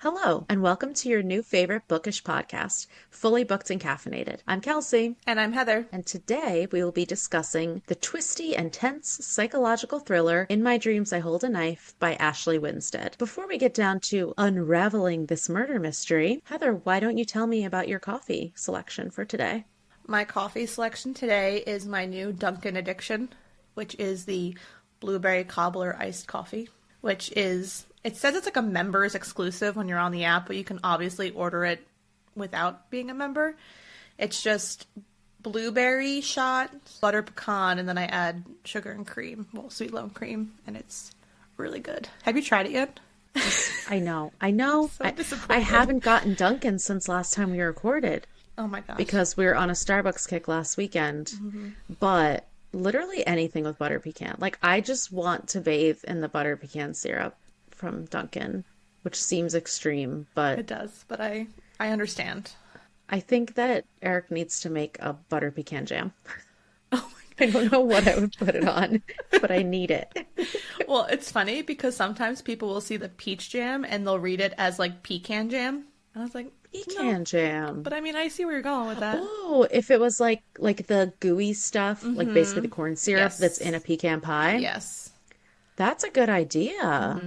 Hello, and welcome to your new favorite bookish podcast, Fully Booked and Caffeinated. I'm Kelsey, And I'm Heather. and today we will be discussing the twisty and tense psychological thriller In My Dreams I Hold a Knife by Ashley Winstead. Before we get down to unraveling this murder mystery, Heather, why don't you tell me about your coffee selection for today? My coffee selection today is my new Dunkin' addiction, which is the blueberry cobbler iced coffee, which is, it says it's like a members exclusive when you're on the app, but you can obviously order it without being a member. It's just blueberry shot, butter pecan, and then I add sugar and cream, well, sweet low cream, and it's really good. Have you tried it yet? I know. I disappointed. haven't gotten Dunkin' since last time we recorded Oh my gosh. because we were on a Starbucks kick last weekend. But literally anything with butter pecan. Like, I just want to bathe in the butter pecan syrup from Dunkin', which seems extreme, but It does, but I understand. I think that Eric needs to make a butter pecan jam. Oh I don't know what I would put it on, but I need it. Well, it's funny because sometimes people will see the peach jam and they'll read it as like pecan jam. And I was like, Pecan jam. but I mean, I see where you're going with that. Oh, if it was like the gooey stuff, like basically the corn syrup Yes. that's in a pecan pie, Yes, that's a good idea.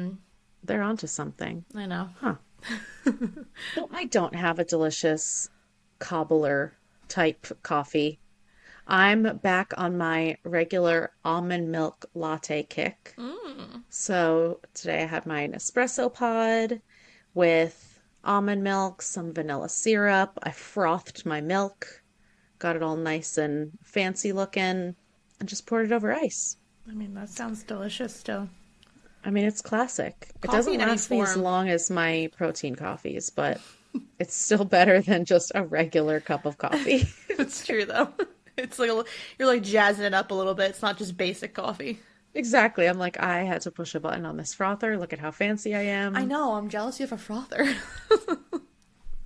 They're onto something. I know. Huh. Well, I don't have a delicious cobbler type coffee. I'm back on my regular almond milk latte kick. So today I had my Nespresso pod with almond milk, some vanilla syrup. I frothed my milk, got it all nice and fancy looking, and just poured it over ice. I mean, that sounds delicious still. I mean, it's classic. It Coffee doesn't in any last me as form. long as my protein coffees, but it's still better than just a regular cup of coffee. It's true though. It's like you're like jazzing it up a little bit. It's not just basic coffee. Exactly. I'm like, I had to push a button on this frother. Look at how fancy I am. I know. I'm jealous you have a frother.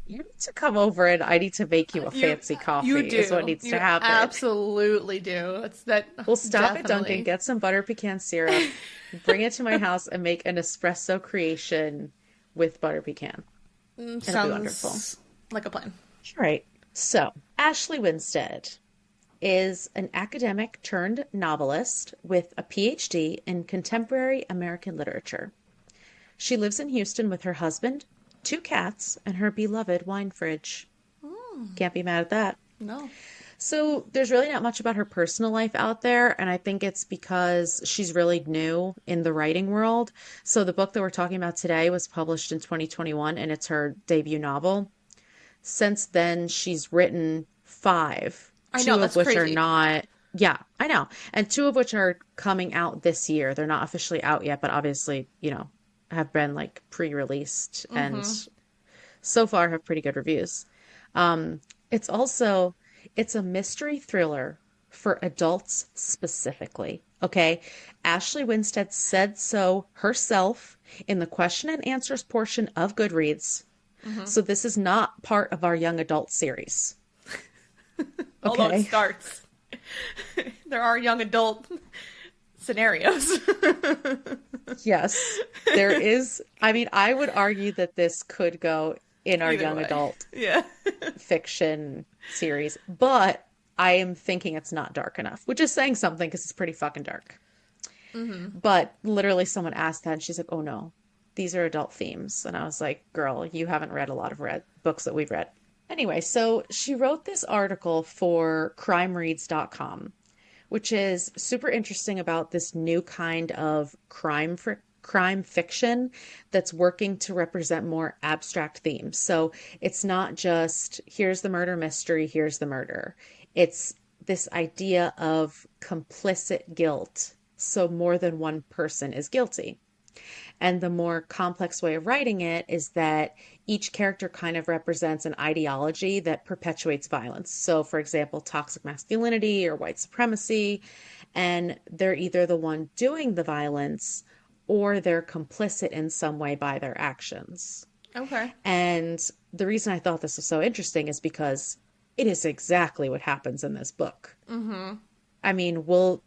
You need to come over and I need to make you a fancy coffee You do. is what needs You to happen. absolutely do. It's that. We'll stop at Dunkin', definitely. get some butter pecan syrup, bring it to my house, and make an espresso creation with butter pecan. It'll be wonderful. Sounds like a plan. All right. So, Ashley Winstead is an academic turned novelist with a PhD in contemporary American literature. She lives in Houston with her husband, two cats, and her beloved wine fridge. Can't be mad at that. No. So there's really not much about her personal life out there, and I think it's because she's really new in the writing world. So the book that we're talking about today was published in 2021, and it's her debut novel. Since then, she's written five, I two know, of that's which are crazy. not, yeah, I know, and two of which are coming out this year. They're not officially out yet, but obviously, have been like pre-released and so far have pretty good reviews. It's also it's a mystery thriller for adults specifically. Okay. Ashley Winstead said so herself in the question and answers portion of Goodreads. So this is not part of our young adult series. Although it Okay. starts. There are young adult scenarios. Yes, there is. I mean, I would argue that this could go in our Either young way. adult Yeah. fiction series, but I am thinking it's not dark enough, which is saying something because it's pretty fucking dark. But literally, someone asked that, and she's like, "Oh no, these are adult themes." And I was like, "Girl, you haven't read a lot of read books that we've read." Anyway, so she wrote this article for crimereads.com, which is super interesting about this new kind of crime fiction that's working to represent more abstract themes. So it's not just here's the murder mystery, here's the murder. It's this idea of complicit guilt. So more than one person is guilty. And the more complex way of writing it is that each character kind of represents an ideology that perpetuates violence. So, for example, toxic masculinity or white supremacy. And they're either the one doing the violence or they're complicit in some way by their actions. Okay. And the reason I thought this was so interesting is because it is exactly what happens in this book. I mean, we'll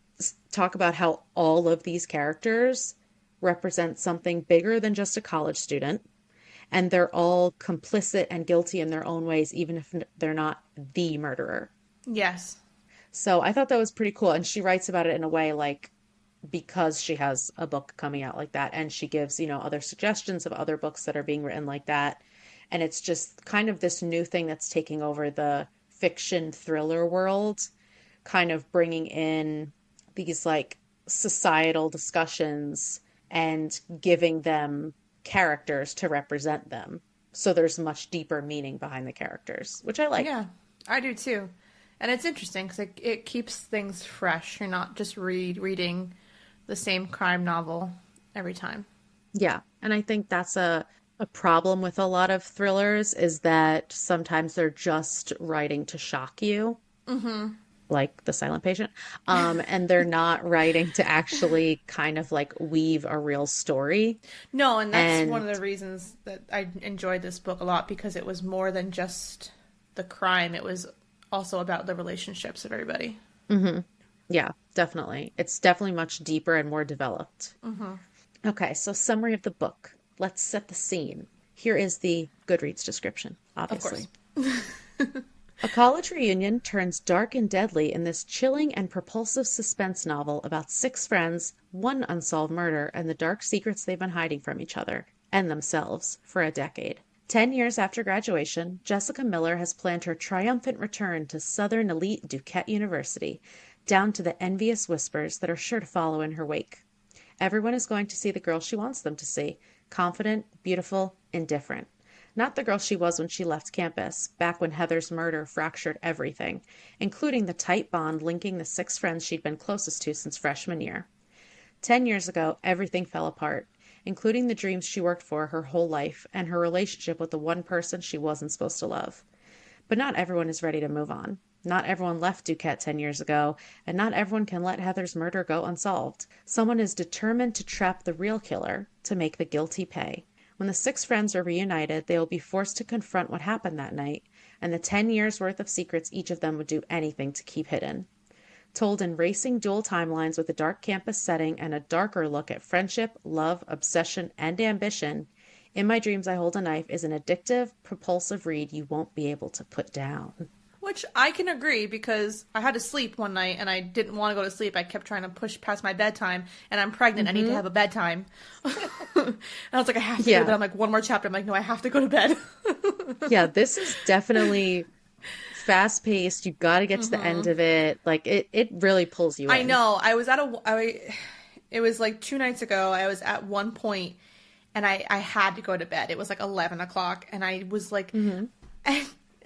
talk about how all of these characters represent something bigger than just a college student. and they're all complicit and guilty in their own ways, even if they're not the murderer. Yes. So I thought that was pretty cool. And she writes about it in a way like because she has a book coming out like that, and she gives, other suggestions of other books that are being written like that. And it's just kind of this new thing that's taking over the fiction thriller world, kind of bringing in these like societal discussions and giving them characters to represent them. So there's much deeper meaning behind the characters, which I like. Yeah, I do too. And it's interesting because it keeps things fresh. You're not just reading the same crime novel every time. Yeah. And I think that's a problem with a lot of thrillers is that sometimes they're just writing to shock you, like The Silent Patient. And they're not writing to actually kind of like weave a real story. No, and that's And one of the reasons that I enjoyed this book a lot because it was more than just the crime. It was also about the relationships of everybody. yeah, definitely. It's definitely much deeper and more developed. Okay, so summary of the book. Let's set the scene. Here is the Goodreads description, Of course. obviously. A college reunion turns dark and deadly in this chilling and propulsive suspense novel about six friends, one unsolved murder, and the dark secrets they've been hiding from each other and themselves for a decade. 10 years after graduation, Jessica Miller has planned her triumphant return to Southern elite Duquette University, down to the envious whispers that are sure to follow in her wake. Everyone is going to see the girl she wants them to see, confident, beautiful, indifferent. Not the girl she was when she left campus, back when Heather's murder fractured everything, including the tight bond linking the six friends she'd been closest to since freshman year. 10 years ago, everything fell apart, including the dreams she worked for her whole life and her relationship with the one person she wasn't supposed to love. But not everyone is ready to move on. Not everyone left Duquette 10 years ago, and not everyone can let Heather's murder go unsolved. Someone is determined to trap the real killer, to make the guilty pay. When the six friends are reunited, they will be forced to confront what happened that night, and the 10 years' worth of secrets each of them would do anything to keep hidden. Told in racing dual timelines with a dark campus setting and a darker look at friendship, love, obsession, and ambition, In My Dreams I Hold a Knife is an addictive, propulsive read you won't be able to put down. Which I can agree because I had to sleep one night and I didn't want to go to sleep. I kept trying to push past my bedtime and I'm pregnant. I need to have a bedtime. And I was like, I have to go to bed. I'm like, one more chapter. I'm like, no, I have to go to bed. Yeah, this is definitely fast paced. You got to get to the end of it. Like it really pulls you in. I know. I was at it was like 2 nights ago. I was at one point and I had to go to bed. It was like 11 o'clock and I was like,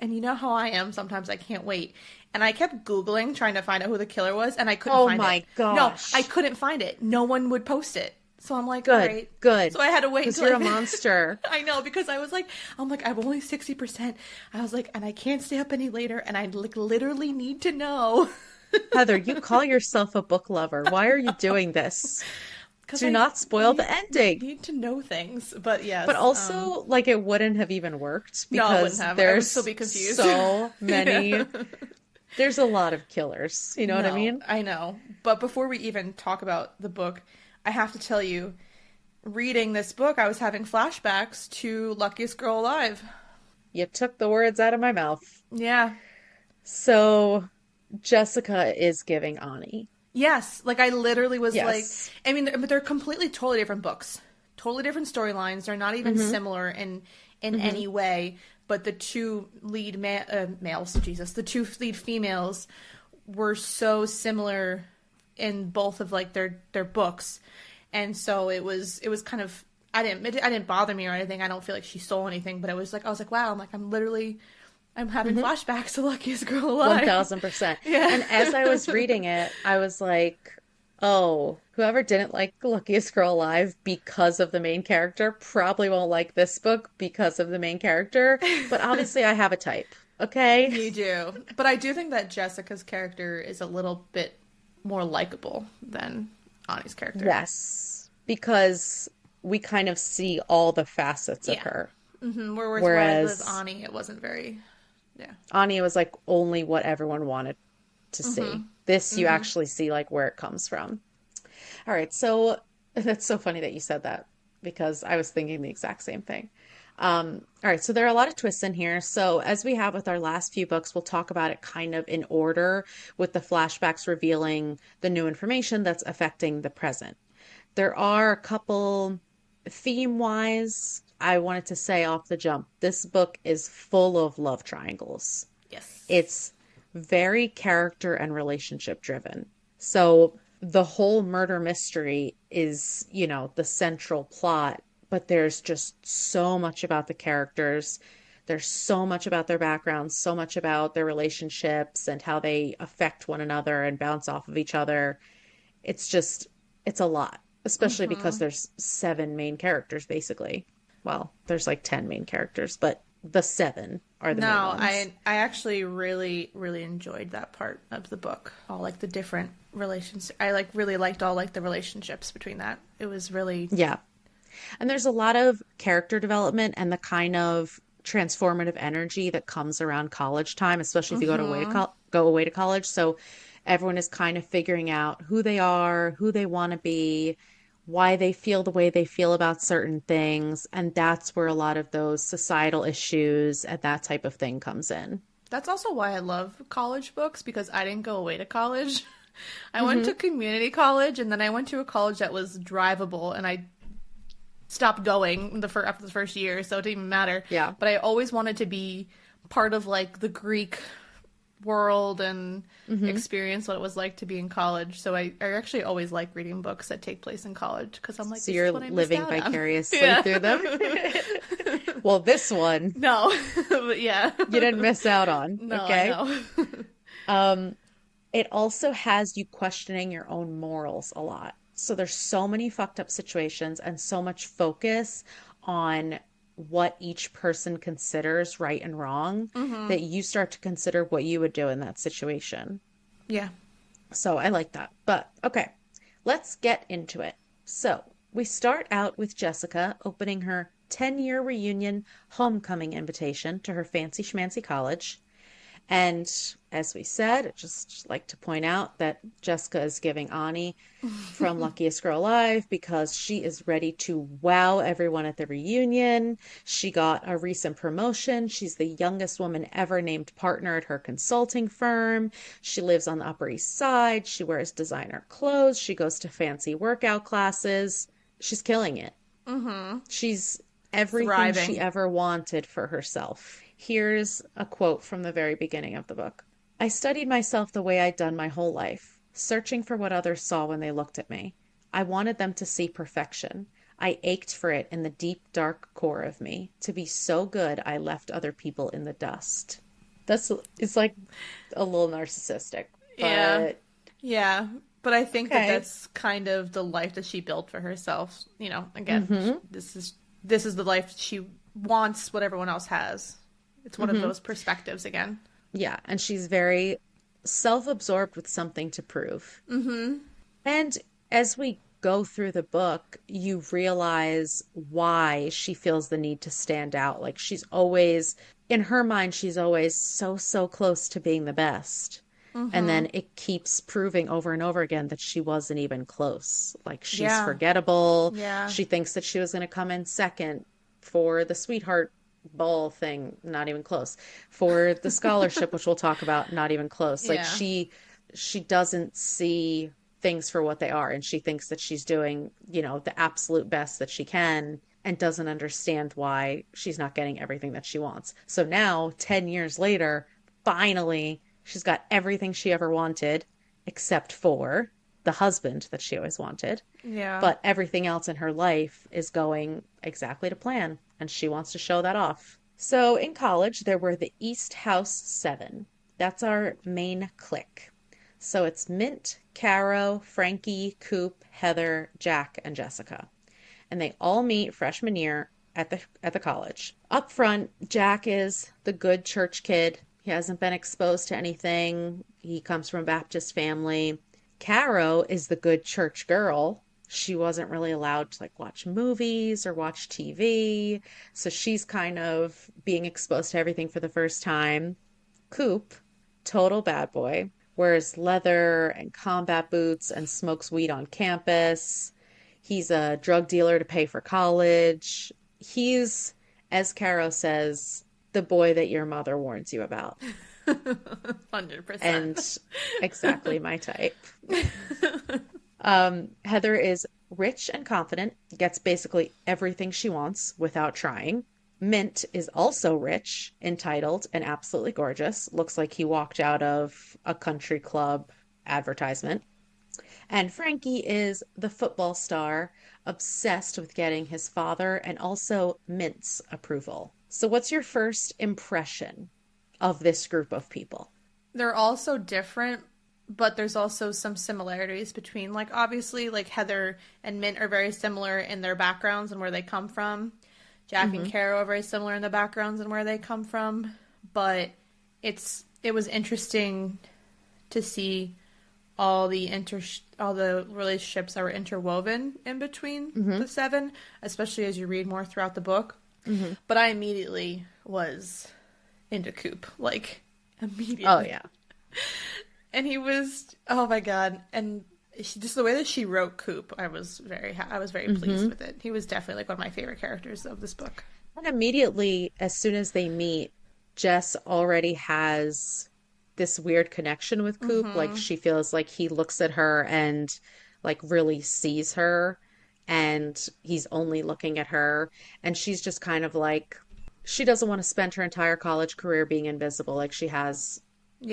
and you know how I am. Sometimes I can't wait. And I kept Googling, trying to find out who the killer was, and I couldn't find it. Oh my gosh. No, I couldn't find it. No one would post it. So I'm like, Good, all right. good. So I had to wait because until you're a monster. I know, because I was like, I'm only 60%. I was like, and I can't stay up any later, and I like literally need to know. Heather, you call yourself a book lover. Why are you doing this? Do not spoil the ending. I need to know things, but yes. But also, like, it wouldn't have even worked No, it because wouldn't have. I would there's still be confused. so many. There's a lot of killers. You know what I mean? I know. But before we even talk about the book, I have to tell you, reading this book, I was having flashbacks to Luckiest Girl Alive. You took the words out of my mouth. Yeah. So, Jessica is giving Ani. Yes, like I literally was Yes. like, I mean, but they're completely, totally different books, totally different storylines. They're not even similar in any way. But the two lead males, Jesus, the two lead females were so similar in both of like their books, and so it was kind of I didn't bother me or anything. I don't feel like she stole anything, but it was like I was like, wow, I'm having flashbacks to Luckiest Girl Alive. 1000%. Yeah. And as I was reading it, I was like, oh, whoever didn't like Luckiest Girl Alive because of the main character probably won't like this book because of the main character. But obviously I have a type, okay? You do. But I do think that Jessica's character is a little bit more likable than Ani's character. Yes. Because we kind of see all the facets of her. Mm-hmm. Whereas Whereas with Ani, it wasn't very... Yeah. Ani was like only what everyone wanted to see. This you actually see like where it comes from. All right, so that's so funny that you said that because I was thinking the exact same thing. All right, so there are a lot of twists in here. So, as we have with our last few books, we'll talk about it kind of in order, with the flashbacks revealing the new information that's affecting the present. There are a couple theme-wise, I wanted to say off the jump, this book is full of love triangles. Yes. It's very character and relationship driven. So the whole murder mystery is, the central plot, but there's just so much about the characters. There's so much about their backgrounds, so much about their relationships and how they affect one another and bounce off of each other. It's just, it's a lot, especially because Mm-hmm. there's seven main characters, basically. Well, there's like 10 main characters, but the seven are the main No, ones. I actually really really enjoyed that part of the book. All like the different relations. I like really liked all like the relationships between that. It was really Yeah. And there's a lot of character development and the kind of transformative energy that comes around college time, especially if you mm-hmm. go away to college. So everyone is kind of figuring out who they are, who they want to be, why they feel the way they feel about certain things, and that's where a lot of those societal issues and that type of thing comes in. That's also why I love college books because I didn't go away to college. I went to Hmm. community college and then I went to a college that was drivable and I stopped going after the first year, so it didn't even matter. Yeah. But I always wanted to be part of like the Greek world and Hmm. experience what it was like to be in college. So I actually always like reading books that take place in college because I'm like, So this is you're what I missed living out on. vicariously Yeah. through them. Well, this one No, but yeah. you didn't miss out on, No, I okay? know. Um, it also has you questioning your own morals a lot. So there's so many fucked up situations and so much focus on what each person considers right and wrong hmm that you start to consider what you would do in that situation. Yeah. So I like that. But okay, let's get into it. So we start out with Jessica opening her 10-year reunion homecoming invitation to her fancy schmancy college. And as we said, I'd just like to point out that Jessica is giving Ani from Luckiest Girl Alive because she is ready to wow everyone at the reunion. She got a recent promotion. She's the youngest woman ever named partner at her consulting firm. She lives on the Upper East Side. She wears designer clothes. She goes to fancy workout classes. She's killing it. hmm She's everything she Thriving. ever wanted for herself. Here's a quote from the very beginning of the book. I studied myself the way I'd done my whole life, searching for what others saw when they looked at me. I wanted them to see perfection. I ached for it in the deep, dark core of me, to be so good I left other people in the dust. That's, it's like a little narcissistic, Yeah. but Yeah. But I think that okay. that's kind of the life that she built for herself. Again, Mm-hmm. this is the life she wants what everyone else has. It's one of Mm-hmm. those perspectives again. Yeah, and she's very self-absorbed with something to prove. Mm-hmm. And as we go through the book, you realize why she feels the need to stand out. Like she's always, in her mind, she's always so, so close to being the best. And Mm-hmm. then it keeps proving over and over again that she wasn't even close. Like she's Yeah. forgettable. Yeah. She thinks that she was going to come in second for the sweetheart ball thing, not even close. For the scholarship, which we'll talk about, not even close. Like Yeah. she doesn't see things for what they are and she thinks that she's doing, the absolute best that she can and doesn't understand why she's not getting everything that she wants. So now, 10 years later, finally she's got everything she ever wanted except for the husband that she always wanted. Yeah. But everything else in her life is going exactly to plan, and she wants to show that off. So in college, there were the East House Seven. That's our main clique. So it's Mint, Caro, Frankie, Coop, Heather, Jack, and Jessica. And they all meet freshman year at the college. Up front, Jack is the good church kid. He hasn't been exposed to anything. He comes from a Baptist family. Caro is the good church girl. She wasn't really allowed to like watch movies or watch TV. So she's kind of being exposed to everything for the first time. Coop, total bad boy, wears leather and combat boots and smokes weed on campus. He's a drug dealer to pay for college. He's as Caro says, the boy that your mother warns you about. 100%. And exactly my type. Heather is rich and confident, gets basically everything she wants without trying. Mint is also rich, entitled, and absolutely gorgeous. Looks like he walked out of a country club advertisement. And Frankie is the football star, obsessed with getting his father and also Mint's approval. So, what's your first impression of this group of people? They're all so different, but there's also some similarities between, like, obviously, like, Heather and Mint are very similar in their backgrounds and where they come from. Jack and Mm-hmm. Caro are very similar in the backgrounds and where they come from. But it was interesting to see all the relationships that were interwoven in between Mm-hmm. the seven, especially as you read more throughout the book. Mm-hmm. But I immediately was into Coop, like Oh, immediately. yeah. And he was, oh my god, and just the way that she wrote Coop, I was very pleased Mm-hmm. with it. He was definitely like one of my favorite characters of this book. And immediately, as soon as they meet, Jess already has this weird connection with Coop. Like Mm-hmm. she feels like he looks at her and like really sees her, and he's only looking at her. And she's just kind of like, she doesn't want to spend her entire college career being invisible like she has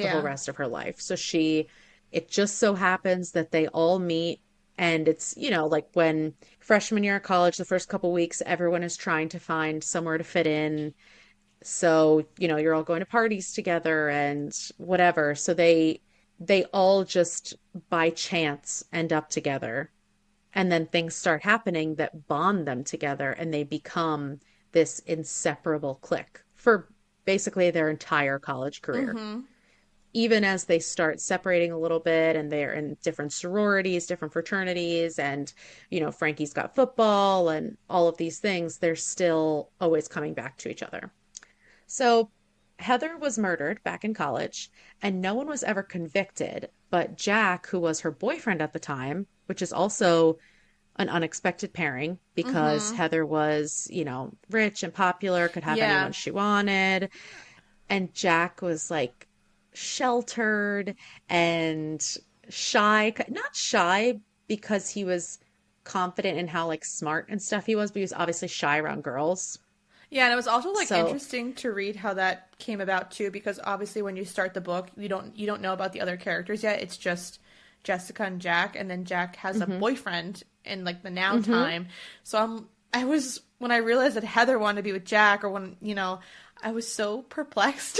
the whole Yeah. rest of her life. So it just so happens that they all meet. And it's, like when freshman year of college, the first couple weeks, everyone is trying to find somewhere to fit in. So, you're all going to parties together and whatever. So they all just by chance end up together. And then things start happening that bond them together and they become this inseparable clique for basically their entire college career. Mm-hmm. Even as they start separating a little bit and they're in different sororities, different fraternities, and, Frankie's got football and all of these things, they're still always coming back to each other. So Heather was murdered back in college, and no one was ever convicted, but Jack, who was her boyfriend at the time, which is also an unexpected pairing because Mm-hmm. Heather was, rich and popular, could have anyone Yeah. she wanted. And Jack was like sheltered and shy, not shy because he was confident in how like smart and stuff he was, but he was obviously shy around girls. Yeah, and it was also like So, interesting to read how that came about too, because obviously when you start the book, you don't know about the other characters yet. It's just Jessica and Jack, and then Jack has a hmm boyfriend in like the now hmm time. So I was when I realized that Heather wanted to be with Jack, or when I was so perplexed.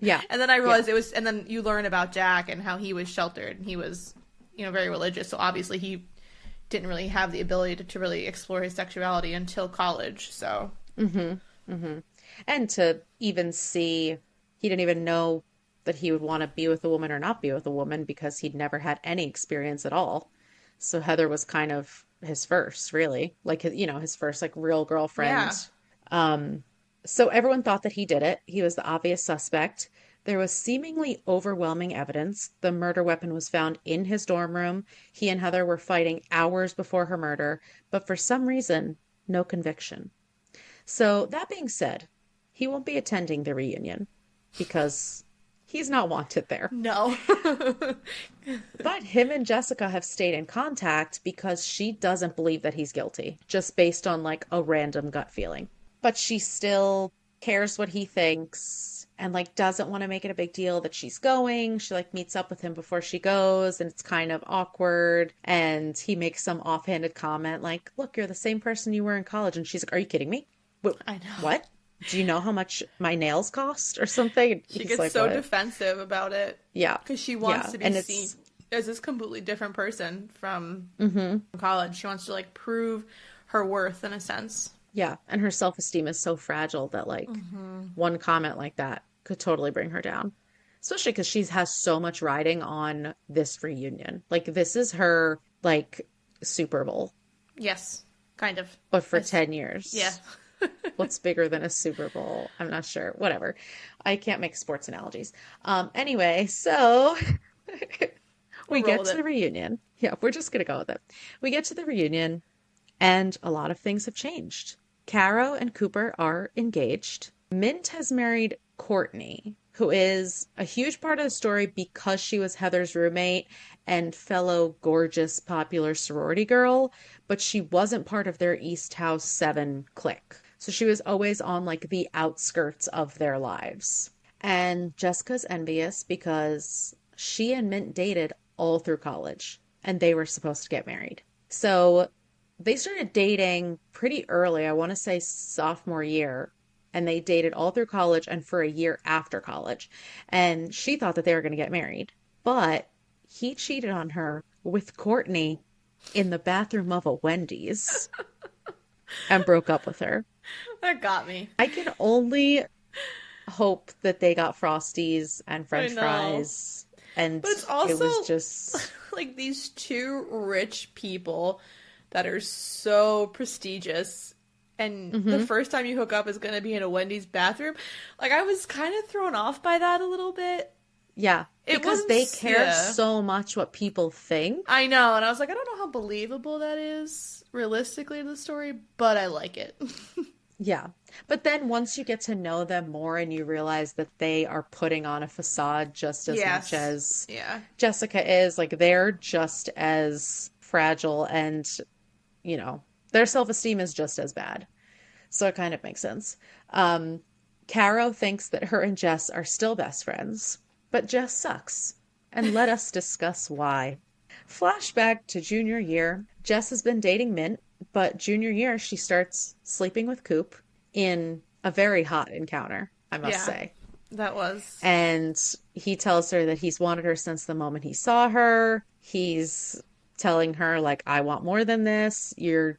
yeah, And then I yeah. realized and then you learn about Jack and how he was sheltered and he was very religious. So obviously he didn't really have the ability to really explore his sexuality until college. So. hmm hmm And to even see, he didn't even know that he would want to be with a woman or not be with a woman because he'd never had any experience at all. So Heather was kind of his first, really, like his first like real girlfriend. Yeah. Um, so everyone thought that he did it. He was the obvious suspect. There was seemingly overwhelming evidence. The murder weapon was found in his dorm room. He and Heather were fighting hours before her murder, but for some reason, no conviction. So, that being said, he won't be attending the reunion because he's not wanted there. No. But him and Jessica have stayed in contact because she doesn't believe that he's guilty, just based on like a random gut feeling. But she still cares what he thinks and like doesn't want to make it a big deal that she's going. She like meets up with him before she goes and it's kind of awkward. And he makes some offhanded comment like, "Look, you're the same person you were in college." And she's like, "Are you kidding me? I know. What? Do you know how much my nails cost or something?" And She he's gets like, so "What?" defensive about it Yeah. because she Yeah. wants to be And seen it's, as this completely different person from hmm college. She wants to like prove her worth in a sense. yeah. And her self-esteem is so fragile that like one comment like that could totally bring her down. Especially because she has so much riding on this reunion. Like this is her like Super Bowl, Yes, kind of. but for As, 10 yeah. years. What's bigger than a Super Bowl? I'm not sure. Whatever. I can't make sports analogies. Anyway, so We'll we roll get with to the it. reunion. Yeah, we're just gonna go with it. We get to the reunion, and a lot of things have changed. Caro and Cooper are engaged. Mint has married Courtney, who is a huge part of the story because she was Heather's roommate and fellow gorgeous popular sorority girl, but she wasn't part of their East House 7 clique. So she was always on like the outskirts of their lives. And Jessica's envious because she and Mint dated all through college and they were supposed to get married. So they started dating pretty early, I want to say sophomore year, and they dated all through college and for a year after college. And she thought that they were going to get married, but he cheated on her with Courtney in the bathroom of a Wendy's and broke up with her. That got me. I can only hope that they got Frosties and I French know. fries, and But it's it also was just, like these two rich people that are so prestigious. And the mhm. first time you hook up is going to be in a Wendy's bathroom. Like, I was kind of thrown off by that a little bit. Yeah, It because wasn't, they care yeah. so much what people think. I know. And I was like, I don't know how believable that is realistically to the story, but I like it. Yeah. But then once you get to know them more and you realize that they are putting on a facade just as much Yes. as Yeah. Jessica is, like they're just as fragile and, you know, their self-esteem is just as bad. So it kind of makes sense. Um, Caro thinks that her and Jess are still best friends, but Jess sucks. And let us discuss why. Flashback to junior year. Jess has been dating Mint, but junior year she starts sleeping with Coop in a very hot encounter, I must Yeah. say. That was. And he tells her that he's wanted her since the moment he saw her. He's telling her, like, I want more than this. You're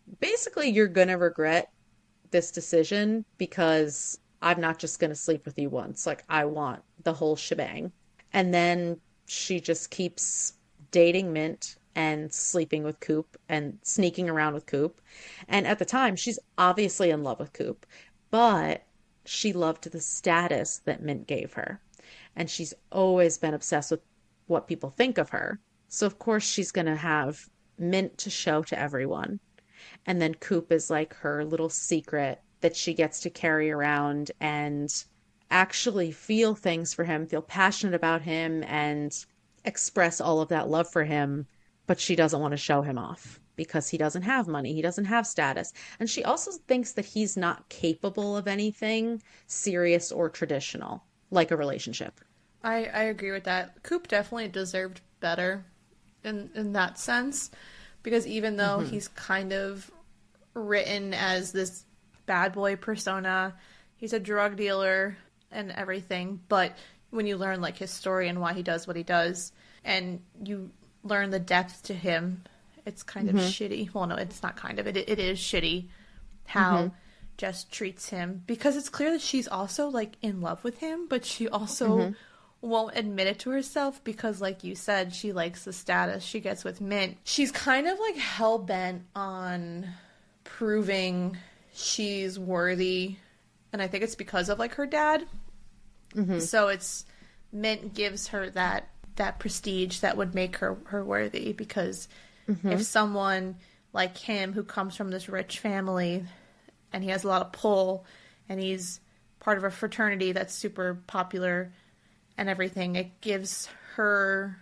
gonna regret this decision because I'm not just gonna sleep with you once. Like, I want the whole shebang. And then she just keeps dating Mint and sleeping with Coop and sneaking around with Coop. And at the time, she's obviously in love with Coop, but she loved the status that Mint gave her. And she's always been obsessed with what people think of her. So, of course, she's going to have Mint to show to everyone. And then Coop is like her little secret that she gets to carry around and actually feel things for him, feel passionate about him, and express all of that love for him. But she doesn't want to show him off because he doesn't have money, he doesn't have status. And she also thinks that he's not capable of anything serious or traditional, like a relationship. I agree with that. Coop definitely deserved better in that sense. Because even though Hmm. he's kind of written as this bad boy persona, he's a drug dealer and everything, but when you learn like his story and why he does what he does and you learn the depth to him, it's kind of Hmm. shitty. Well, no, it's not kind of. It is shitty Hmm. how Jess treats him because it's clear that she's also like in love with him, but she also Hmm. won't admit it to herself because, like you said, she likes the status she gets with Mint. She's kind of like hell bent on proving she's worthy, and I think it's because of like her dad. Hmm. So it's Mint gives her that prestige that would make her worthy because Hmm. if someone like him who comes from this rich family and he has a lot of pull and he's part of a fraternity that's super popular and everything, it gives her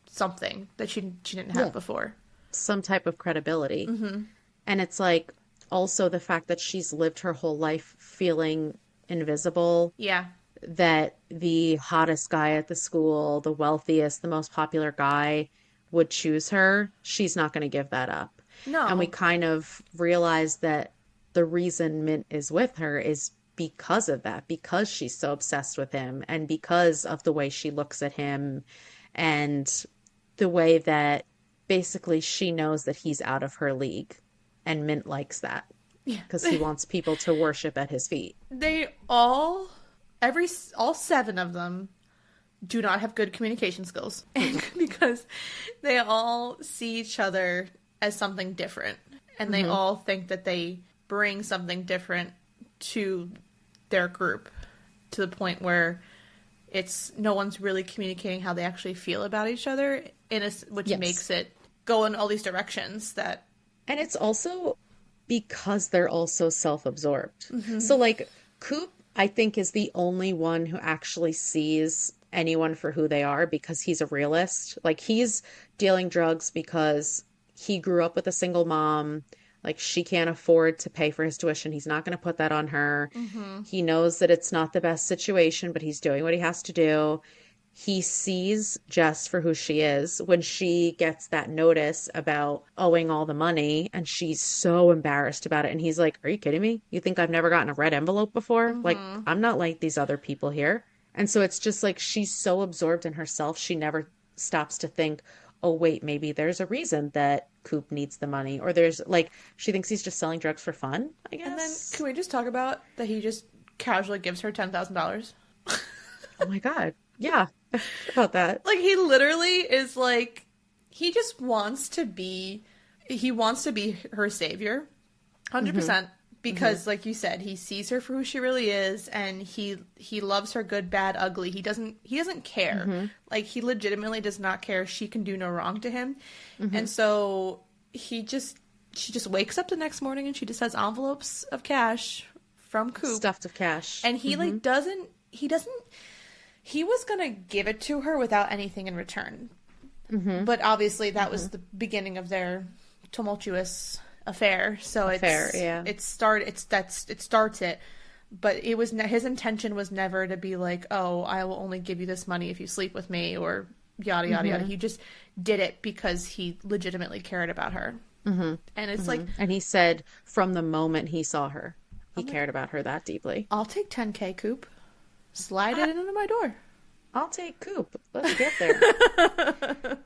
something that she didn't have Yeah, before. some type of credibility. Hmm. And it's like also the fact that she's lived her whole life feeling invisible, Yeah. that the hottest guy at the school, the wealthiest, the most popular guy would choose her. She's not going to give that up. And we No. kind of realize that the reason Mint is with her is because of that, because she's so obsessed with him and because of the way she looks at him and the way that basically she knows that he's out of her league. And Mint likes that Yeah. because he wants people to worship at his feet. They all seven of them do not have good communication skills and because they all see each other as something different and they Hmm. all think that they bring something different to their group to the point where it's no one's really communicating how they actually feel about each other which Yes. makes it go in all these directions that And it's also because they're also self-absorbed. Mm-hmm. So like Coop, I think, is the only one who actually sees anyone for who they are because he's a realist. Like he's dealing drugs because he grew up with a single mom. Like she can't afford to pay for his tuition. He's not going to put that on her. Mm-hmm. He knows that it's not the best situation, but he's doing what he has to do. He sees Jess for who she is when she gets that notice about owing all the money, and she's so embarrassed about it. And he's like, are you kidding me? You think I've never gotten a red envelope before? Like, Mm-hmm. I'm not like these other people here. And so it's just like she's so absorbed in herself, she never stops to think, oh, wait, maybe there's a reason that Coop needs the money. Or there's like, she thinks he's just selling drugs for fun, I And then guess. can we just talk about that he just casually gives her $10,000? Oh my God. Yeah, I forgot about that. Like he literally is like he just wants to be her savior. Hmm. 100% because like you said, he sees her for who she really is and he loves her good, bad, ugly. He doesn't care. Hmm. Like he legitimately does not care. She can do no wrong to him. Hmm. And so she just wakes up the next morning and she just has envelopes of cash from Coop Stuffed of cash. and he like doesn't he was gonna give it to her without anything in return. Hmm. But obviously that was the beginning of their tumultuous affair. So Fair, yeah. it starts it. But it was his intention was never to be like, oh, I will only give you this money if you sleep with me or yada yada yada. Hmm. He just did it because he legitimately cared about her. Hmm. And it's like, Hmm. And he said from the moment he saw her, he I'm like, cared about her that deeply. I'll take 10K, Coop. Slide I, it into my door. I'll take Coop. Let's get there.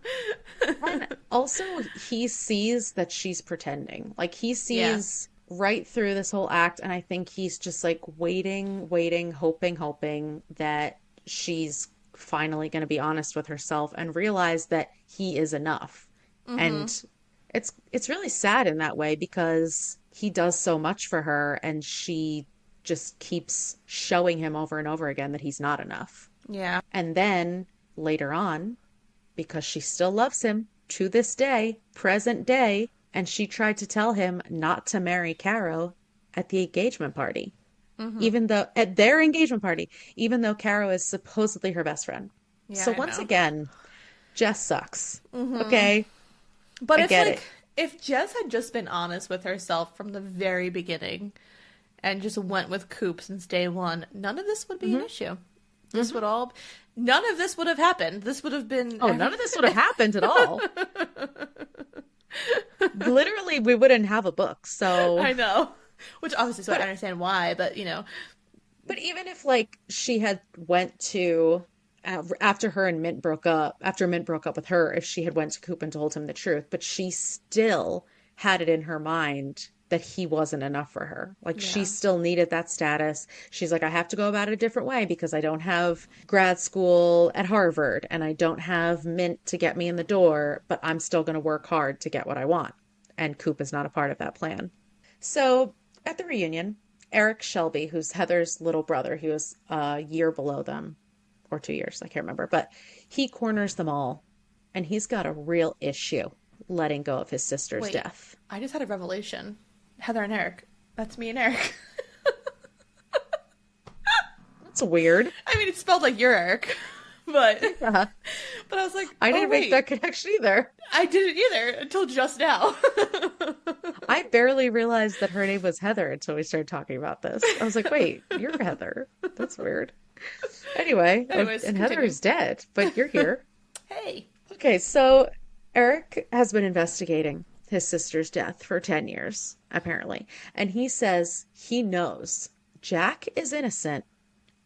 And also, he sees that she's pretending. Like, he Yeah. sees right through this whole act, and I think he's just like waiting, waiting, hoping that she's finally going to be honest with herself and realize that he is enough. Mm-hmm. And it's really sad in that way because he does so much for her and she just keeps showing him over and over again that he's not enough. Yeah. And then later on, because she still loves him to this day, present day, and she tried to tell him not to marry Caro at the engagement party, Mm-hmm. even though at their engagement party, even though Caro is supposedly her best friend. Yeah, So I once know. again, Jess sucks. Mm-hmm. Okay, But I if get it. if Jess had just been honest with herself from the very beginning and just went with Coop since day one, none of this would be an Hmm. issue. This Hmm. would all none of this would have happened. This would have been Oh, none of this would have happened at all. Literally, we wouldn't have a book. So, I know. Which obviously so I but understand why, but but even if like she had went to after her and Mint broke up, after Mint broke up with her, if she had went to Coop and told him the truth, but she still had it in her mind that he wasn't enough for her. Like she yeah. still needed that status. She's like, I have to go about it a different way because I don't have grad school at Harvard and I don't have Mint to get me in the door, but I'm still going to work hard to get what I want. And Coop is not a part of that plan. So at the reunion, Eric Shelby, who's Heather's little brother, he was a year below them, or 2 years, I can't remember, but he corners them all, and he's got a real issue letting go of his sister's Wait. death. I just had a revelation. Heather and Eric. That's me and Eric. That's weird. I mean, it's spelled like you're Eric, but Yeah. but I was like, I oh didn't make that wait, connection either. I didn't either until just now. I barely realized that her name was Heather until we started talking about this. I was like, wait, you're Heather. That's weird. Anyway, Anyways, and Heather continue. is dead, but you're here. Hey. Okay, so Eric has been investigating his sister's death for 10 years, apparently. And he says he knows Jack is innocent,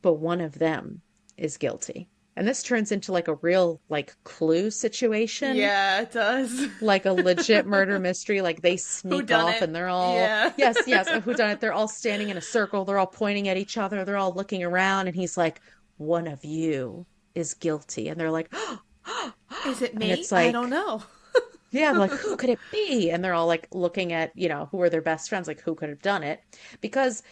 but one of them is guilty. And this turns into like a real like clue situation, Yeah, it does. like a legit murder mystery. Like they Who sneak done off it? and they're all, Yeah. yes, a whodunit. They're all standing in a circle. They're all pointing at each other. They're all looking around. And he's like, one of you is guilty. And they're like, Is it and me? it's I like, don't know. yeah, like who could it be? And they're all like looking at, who are their best friends, like who could have done it? Because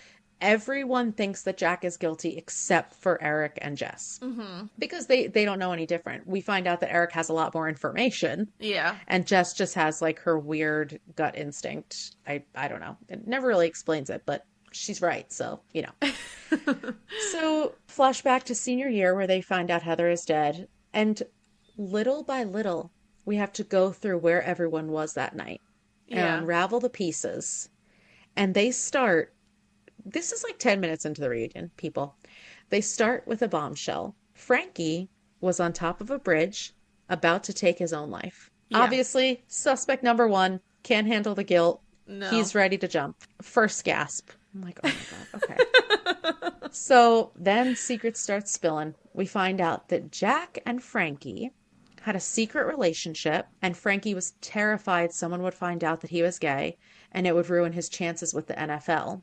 everyone thinks that Jack is guilty except for Eric and Jess. Mm-hmm. Because they don't know any different. We find out that Eric has a lot more information. Yeah. And Jess just has like her weird gut instinct. I don't know. It never really explains it, but she's right. So, you know. So, flashback to senior year where they find out Heather is dead. And little by little, we have to go through where everyone was that night and Yeah. unravel the pieces. And they start, this is like 10 minutes into the reunion, people. They start with a bombshell. Frankie was on top of a bridge about to take his own life. Yeah. Obviously, suspect number one can't handle the guilt. No. He's ready to jump. First gasp. I'm like, oh my God, okay. So then secrets start spilling. We find out that Jack and Frankie had a secret relationship, and Frankie was terrified someone would find out that he was gay and it would ruin his chances with the NFL.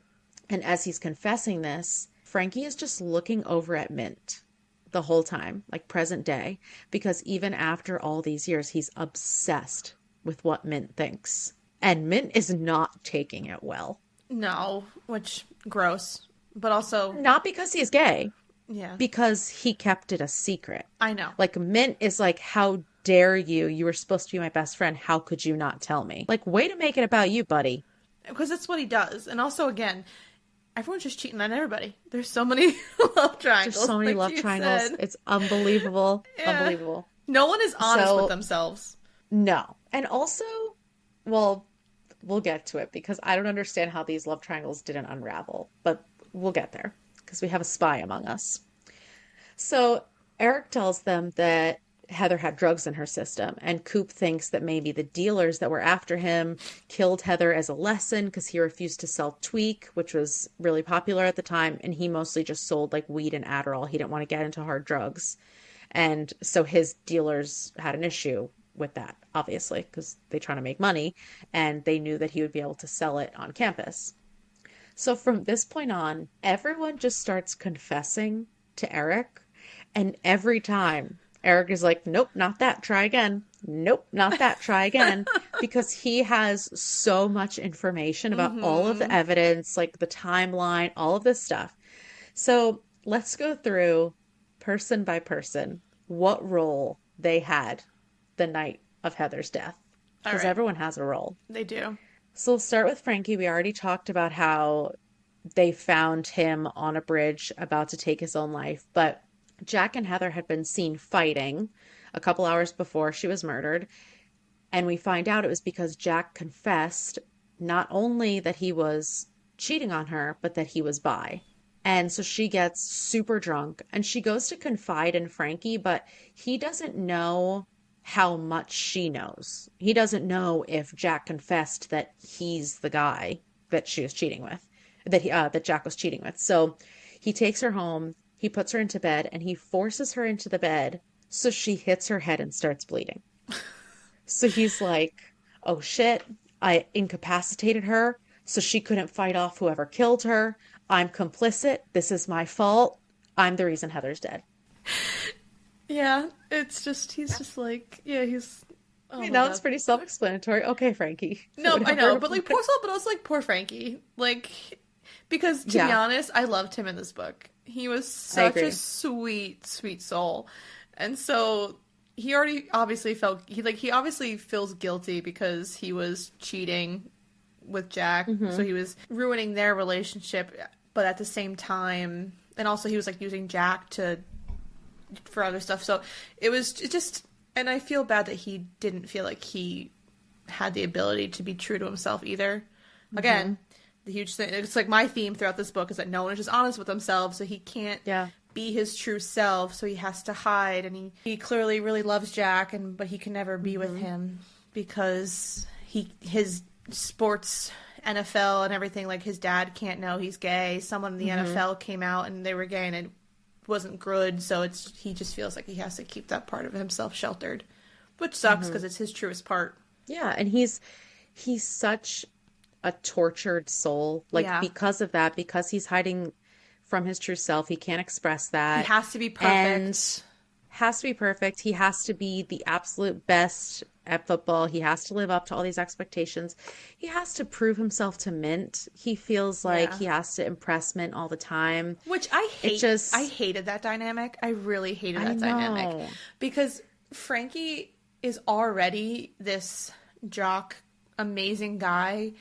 And as he's confessing this, Frankie is just looking over at Mint the whole time, like present day, because even after all these years, he's obsessed with what Mint thinks. And Mint is not taking it well. No, which gross. But also, Not because he's gay, yeah, because he kept it a secret. I know. Like, Mint is like, how dare you? You were supposed to be my best friend. How could you not tell me? Like, way to make it about you, buddy. Because that's what he does. And also, again, everyone's just cheating on everybody. There's so many love triangles. There's so many like love you triangles. said. It's unbelievable. Yeah. Unbelievable. No one is honest So- with themselves. No. And also, well, we'll get to it because I don't understand how these love triangles didn't unravel, but we'll get there because we have a spy among us. So Eric tells them that Heather had drugs in her system, and Coop thinks that maybe the dealers that were after him killed Heather as a lesson because he refused to sell Tweak, which was really popular at the time, and he mostly just sold like weed and Adderall. He didn't want to get into hard drugs. And so his dealers had an issue with that, obviously, because they're trying to make money, and they knew that he would be able to sell it on campus. So from this point on, everyone just starts confessing to Eric, and every time Eric is like, nope, not that, try again. Nope, not that, try again. Because he has so much information about all of the evidence, like the timeline, all of this stuff. So let's go through person by person what role they had the night of Heather's death. Because All right. everyone has a role. They do. So we'll start with Frankie. We already talked about how they found him on a bridge about to take his own life, but Jack and Heather had been seen fighting a couple hours before she was murdered. And we find out it was because Jack confessed not only that he was cheating on her, but that he was bi. And so she gets super drunk and she goes to confide in Frankie, but he doesn't know how much she knows. He doesn't know if Jack confessed that he's the guy that she was cheating with, that Jack was cheating with. So he takes her home, he puts her into bed, and he forces her into the bed so she hits her head and starts bleeding. So he's like, oh shit, I incapacitated her so she couldn't fight off whoever killed her. I'm complicit. This is my fault. I'm the reason Heather's dead. Yeah, it's just, he's just like, yeah, he's, oh You my know, God. it's pretty self-explanatory. Okay, Frankie. No, I Whatever. know, but like, but also like, poor Frankie. Like, because to be Yeah. honest, I loved him in this book. He was I such agree. a sweet, sweet soul. And so he already obviously he obviously feels guilty because he was cheating with Jack. So he was ruining their relationship, but at the same time, and also he was like using Jack for other stuff. So it just, and I feel bad that he didn't feel like he had the ability to be true to himself either. Again, the huge thing, it's like my theme throughout this book is that no one is just honest with themselves, so he can't Yeah. be his true self, so he has to hide, and he clearly really loves Jack, but he can never be with him because his sports, NFL and everything, like his dad can't know he's gay. Someone in the NFL came out and they were gay and it wasn't good, so he just feels like he has to keep that part of himself sheltered, which sucks because it's his truest part. Yeah, and he's such a tortured soul. Like, Yeah. because of that, because he's hiding from his true self, he can't express that. He has to be perfect. And has to be perfect. He has to be the absolute best at football. He has to live up to all these expectations. He has to prove himself to Mint. He feels like Yeah. he has to impress Mint all the time. Which It I just, hated that dynamic. I really hated I that dynamic. know. Because Frankie is already this jock, amazing guy,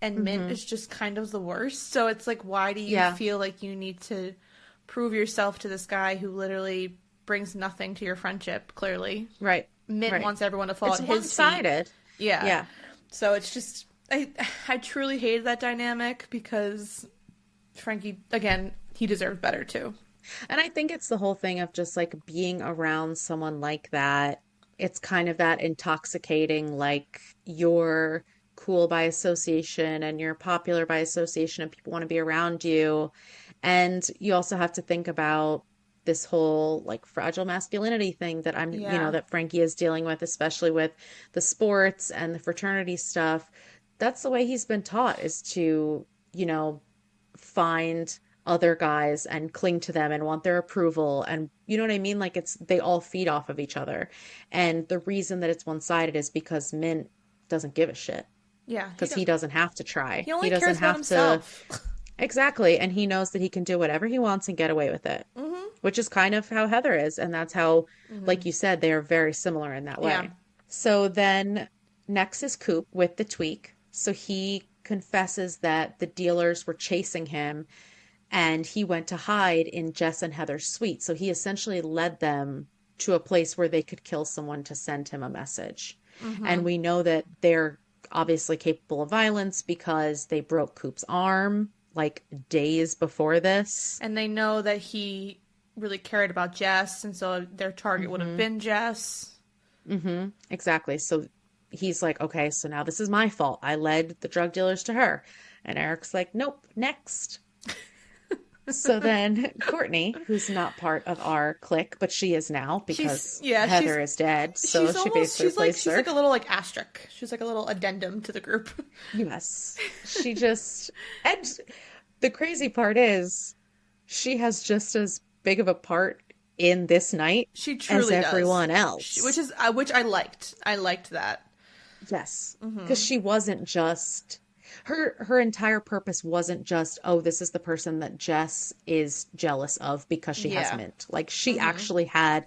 and Mint Hmm. is just kind of the worst. So it's like, why do you Yeah, feel like you need to prove yourself to this guy who literally brings nothing to your friendship, clearly? right, Mint right. wants everyone to fall It's at his feet. one-sided. Yeah. Yeah. So it's just I truly hated that dynamic because Frankie, again, he deserved better too. And I think it's the whole thing of just like being around someone like that. It's kind of that intoxicating, like you're cool by association and you're popular by association and people want to be around you. And you also have to think about this whole like fragile masculinity thing that Yeah. that Frankie is dealing with, especially with the sports and the fraternity stuff. That's the way he's been taught is to, you know, find other guys and cling to them and want their approval, and you know what I mean, like it's they all feed off of each other, and the reason that it's one-sided is because Mint doesn't give a shit, Yeah, he because he doesn't. doesn't have to try, He he only doesn't cares about have to. himself. Exactly, and he knows that he can do whatever he wants and get away with it, Hmm. which is kind of how Heather is, and that's how, Hmm. like you said, they are very similar in that Yeah. way. So then next is Coop with the tweak. So he confesses that the dealers were chasing him and he went to hide in Jess and Heather's suite. So he essentially led them to a place where they could kill someone to send him a message. Hmm. And we know that they're obviously capable of violence because they broke Coop's arm like days before this. And they know that he really cared about Jess, and so their target would have Hmm. been Jess. Exactly. So he's like, okay, so now this is my fault. I led the drug dealers to her. And Eric's like, nope, next. So then Courtney, who's not part of our clique, but she is now She's because yeah, Heather is dead. So she's she almost basically replaced she's her. like a little like asterisk. She's like a little addendum to the group. Yes. She just, and the crazy part is she has just as big of a part in this night She as truly does. everyone Which else. is which I liked. I liked that. Yes. Because Hmm. she wasn't just her entire purpose wasn't just, oh, this is the person that Jess is jealous of because she has Yeah. Mint. Like she Hmm. actually had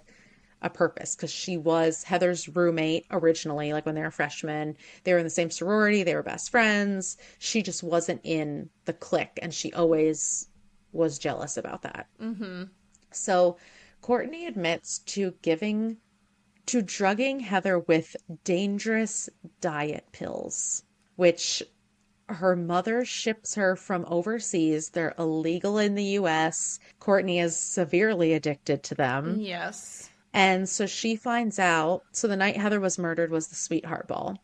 a purpose because she was Heather's roommate originally, like when they were freshmen. They were in the same sorority, they were best friends. She just wasn't in the clique, and she always was jealous about that. Hmm. So Courtney admits to drugging Heather with dangerous diet pills, which her mother ships her from overseas. They're illegal in the US. Courtney is severely addicted to them. Yes. And so she finds out. So the night Heather was murdered was the sweetheart ball.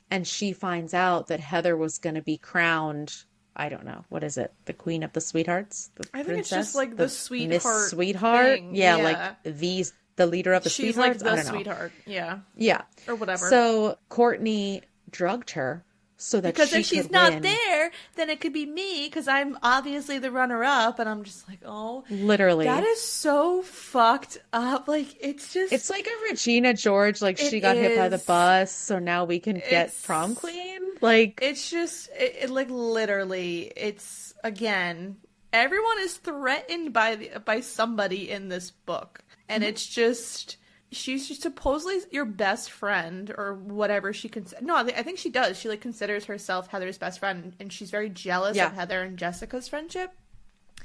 And she finds out that Heather was going to be crowned. I don't know. What is it? The Queen of the Sweethearts? The I think it's just princess? like the The Miss sweetheart Sweetheart? thing. Yeah, like Yeah. the leader of the She's like sweethearts? I the don't know. sweetheart. Yeah. Yeah. Or whatever. So Courtney drugged her so that Because she if she's could not win. there, then it could be me because I'm obviously the runner up. And I'm just like, oh, that Literally. is so fucked up. Like, it's It's just, like a Regina George, like it she got hit by the is. bus, so now we can get prom It's, queen. Like, it's just, like literally, it's, again, everyone is threatened by somebody in this book. And mhm. it's just, she's just supposedly your best friend or whatever she no, I think she does. She like considers herself Heather's best friend, and she's very jealous of Yeah. Heather and Jessica's friendship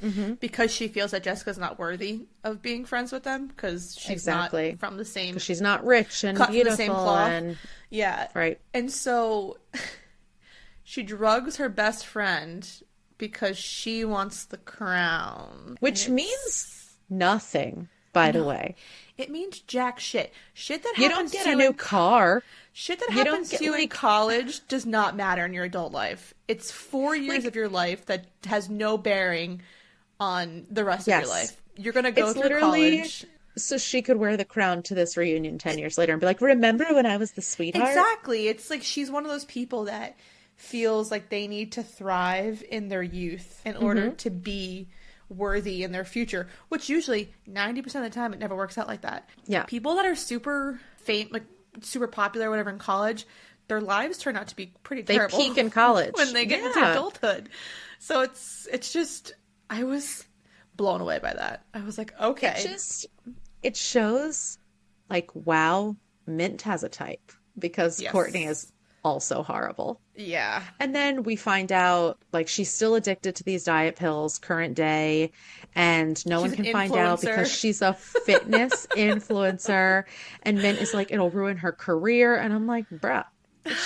Hmm. because she feels that Jessica's not worthy of being friends with them because she's not Exactly. from the same, Because she's not rich and cut from the same beautiful cloth. and Yeah. right. And so she drugs her best friend because she wants the crown. And Which means nothing, by the no, way. it means jack shit. Shit that You don't happens get to a you new in car. shit that You don't happens get to you in like college does not matter in your adult life. It's 4 years like of your life that has no bearing on the rest of your yes. life. You're gonna go It's through literally college. so she could wear the crown to this reunion 10 years later and be like, "Remember when I was the sweetheart?" Exactly. It's like she's one of those people that feels like they need to thrive in their youth in order Hmm. to be worthy in their future, which usually 90% of the time it never works out like that. Yeah. People that are super like super popular or whatever in college, their lives turn out to be pretty They terrible peak in college. when they get into adulthood. So it's just, I was blown away by that. I was like, okay. It shows like, wow, Mint has a type, because Yes. Courtney is also horrible. Yeah. And then we find out like she's still addicted to these diet pills current day, and no She's one can an find out influencer. because she's a fitness influencer. And Mint is like, it'll ruin her career. And I'm like, bruh,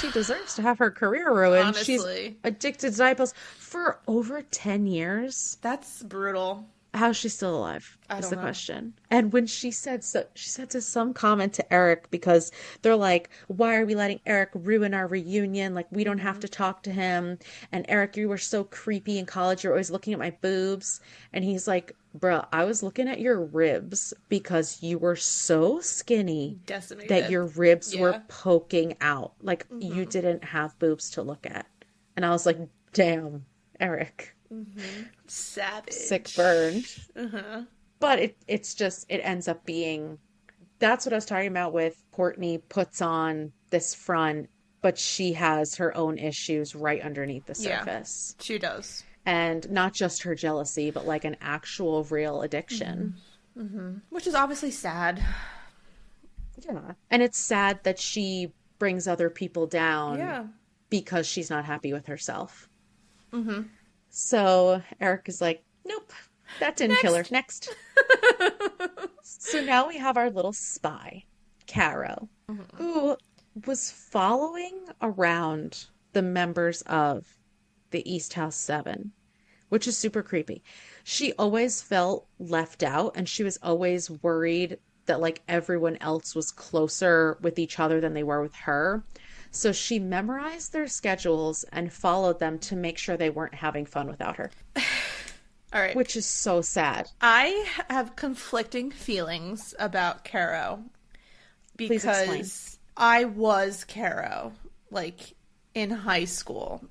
she deserves to have her career ruined. She's Honestly. addicted to diet pills for over 10 years. That's brutal. How's she still alive? I Is don't the know. question. And when she said to some comment to Eric, because they're like, why are we letting Eric ruin our reunion? Like, we don't have to talk to him. And Eric, you were so creepy in college. You're always looking at my boobs. And he's like, bruh, I was looking at your ribs because you were so skinny Decimated. that your ribs Yeah. were poking out. Like, you didn't have boobs to look at. And I was like, damn, Eric. Savage. Sick burn. But it ends up being, that's what I was talking about with Courtney puts on this front, but she has her own issues right underneath the Yeah. surface. She does. And not just her jealousy, but like an actual real addiction. Which is obviously sad. Yeah. And it's sad that she brings other people down Yeah. because she's not happy with herself. So Eric is like, nope, that didn't kill her. Next. So now we have our little spy, Caro, who was following around the members of the East House 7, which is super creepy. She always felt left out, and she was always worried that like everyone else was closer with each other than they were with her. So she memorized their schedules and followed them to make sure they weren't having fun without her, All right. which is so sad. I have conflicting feelings about Caro Please explain. because I was Caro, like in high school.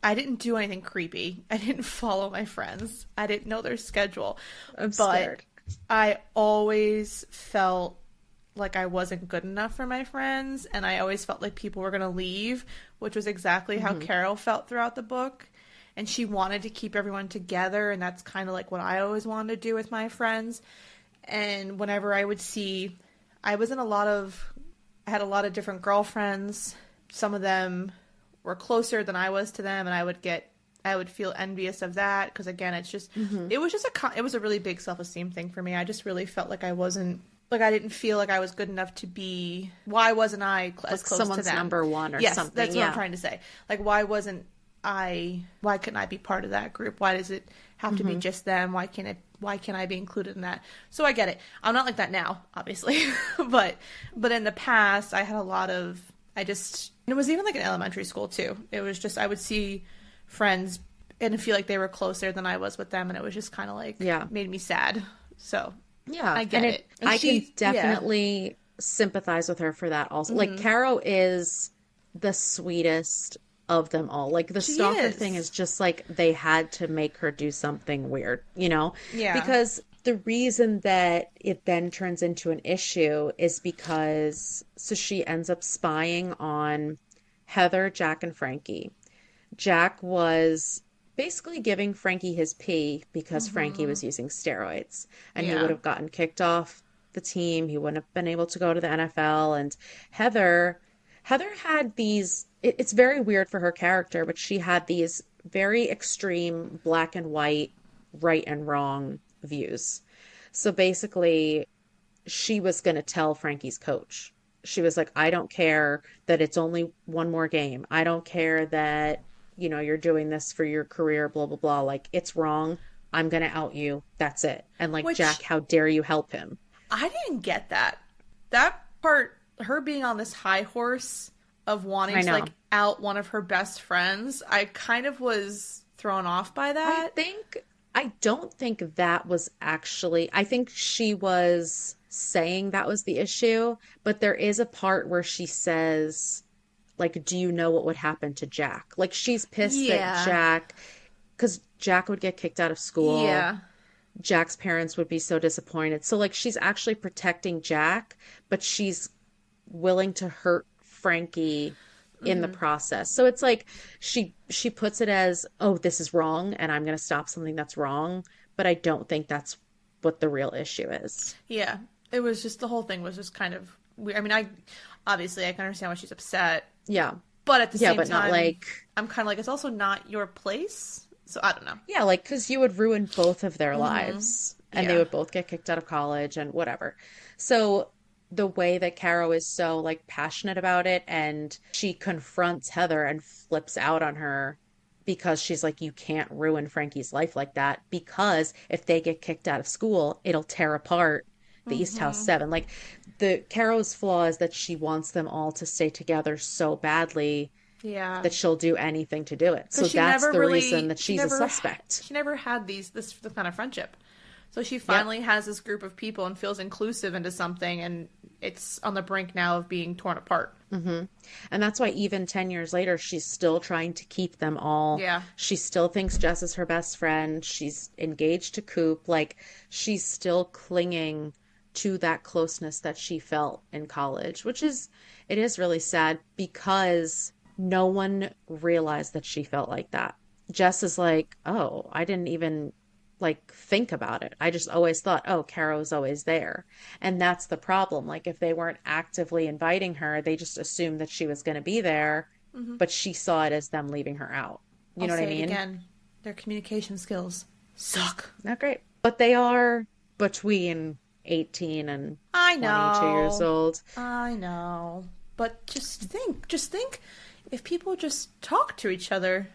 I didn't do anything creepy. I didn't follow my friends. I didn't know their schedule. I'm but scared. I always felt like I wasn't good enough for my friends, and I always felt like people were going to leave, which was exactly how Carol felt throughout the book. And she wanted to keep everyone together, and that's kind of like what I always wanted to do with my friends. And whenever I would see, I had a lot of different girlfriends. Some of them were closer than I was to them, and I would feel envious of that, because again, it was a really big self-esteem thing for me. I just really felt like I didn't feel like I was good enough to be. Why wasn't I as close to Someone's them? number one or yes, something. that's what Yeah. I'm trying to say. Like, why couldn't I be part of that group? Why does it have to be just them? Why can't I be included in that? So I get it. I'm not like that now, obviously. but in the past, I had a lot of, and it was even like in elementary school too. It was just, I would see friends and feel like they were closer than I was with them, and it was just kind of like, made me sad. So Yeah, I get it. And I she- can definitely sympathize with her for that also. Like, Caro is the sweetest of them all. Like, the stalker is. thing is just like they had to make her do something weird, you know? Yeah. Because the reason that it then turns into an issue is because, so she ends up spying on Heather, Jack, and Frankie. Jack was basically giving Frankie his pee because Frankie was using steroids, and he Yeah. would have gotten kicked off the team. He wouldn't have been able to go to the NFL. And Heather had these, it's very weird for her character, but she had these very extreme black and white, right and wrong views. So basically, she was going to tell Frankie's coach. She was like, I don't care that it's only one more game. I don't care that, you know, you're doing this for your career, blah, blah, blah. Like, it's wrong. I'm going to out you. That's it. And like, Which- Jack, how dare you help him? I didn't get that. That part, her being on this high horse of wanting I to know. like out one of her best friends, I kind of was thrown off by that. I don't think that was actually, I think she was saying that was the issue, but there is a part where she says, like, do you know what would happen to Jack? Like, she's pissed Yeah. that Jack, because Jack would get kicked out of school. Yeah. Jack's parents would be so disappointed. So like she's actually protecting Jack, but she's willing to hurt Frankie in the process. So it's like she puts it as, "Oh, this is wrong and I'm going to stop something that's wrong," but I don't think that's what the real issue is. Yeah. It was just, the whole thing was just kind of weird. I mean, obviously I can understand why she's upset, Yeah. but at the Yeah, same but not time, like I'm kind of like, it's also not your place. So I don't know. yeah, like because you would ruin both of their lives and they Yeah. would both get kicked out of college and whatever. So the way that Caro is so like passionate about it and she confronts Heather and flips out on her because she's like, you can't ruin Frankie's life like that because if they get kicked out of school, it'll tear apart the East House Seven. Like the Caro's flaw is that she wants them all to stay together so badly Yeah. that she'll do anything to do it. So Because she that's never the really, reason that she's a suspect. She never had this kind of friendship. So she finally has this group of people and feels inclusive into something, and it's on the brink now of being torn apart. And that's why even 10 years later, she's still trying to keep them all. Yeah. She still thinks Jess is her best friend. She's engaged to Coop. Like, she's still clinging to that closeness that she felt in college, which is, it is really sad because no one realized that she felt like that. Jess is like, oh, I didn't even like think about it. I just always thought, oh, Caro's always there. And that's the problem. Like if they weren't actively inviting her, they just assumed that she was going to be there, but she saw it as them leaving her out. You know what I mean? Again, their communication skills suck. Not great. But they are between 18 and I 22 years know. old. I know. But just think if people just talk to each other,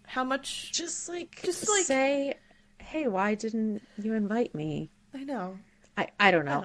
how much Just like Just like- say, hey, why didn't you invite me? I know. I don't know.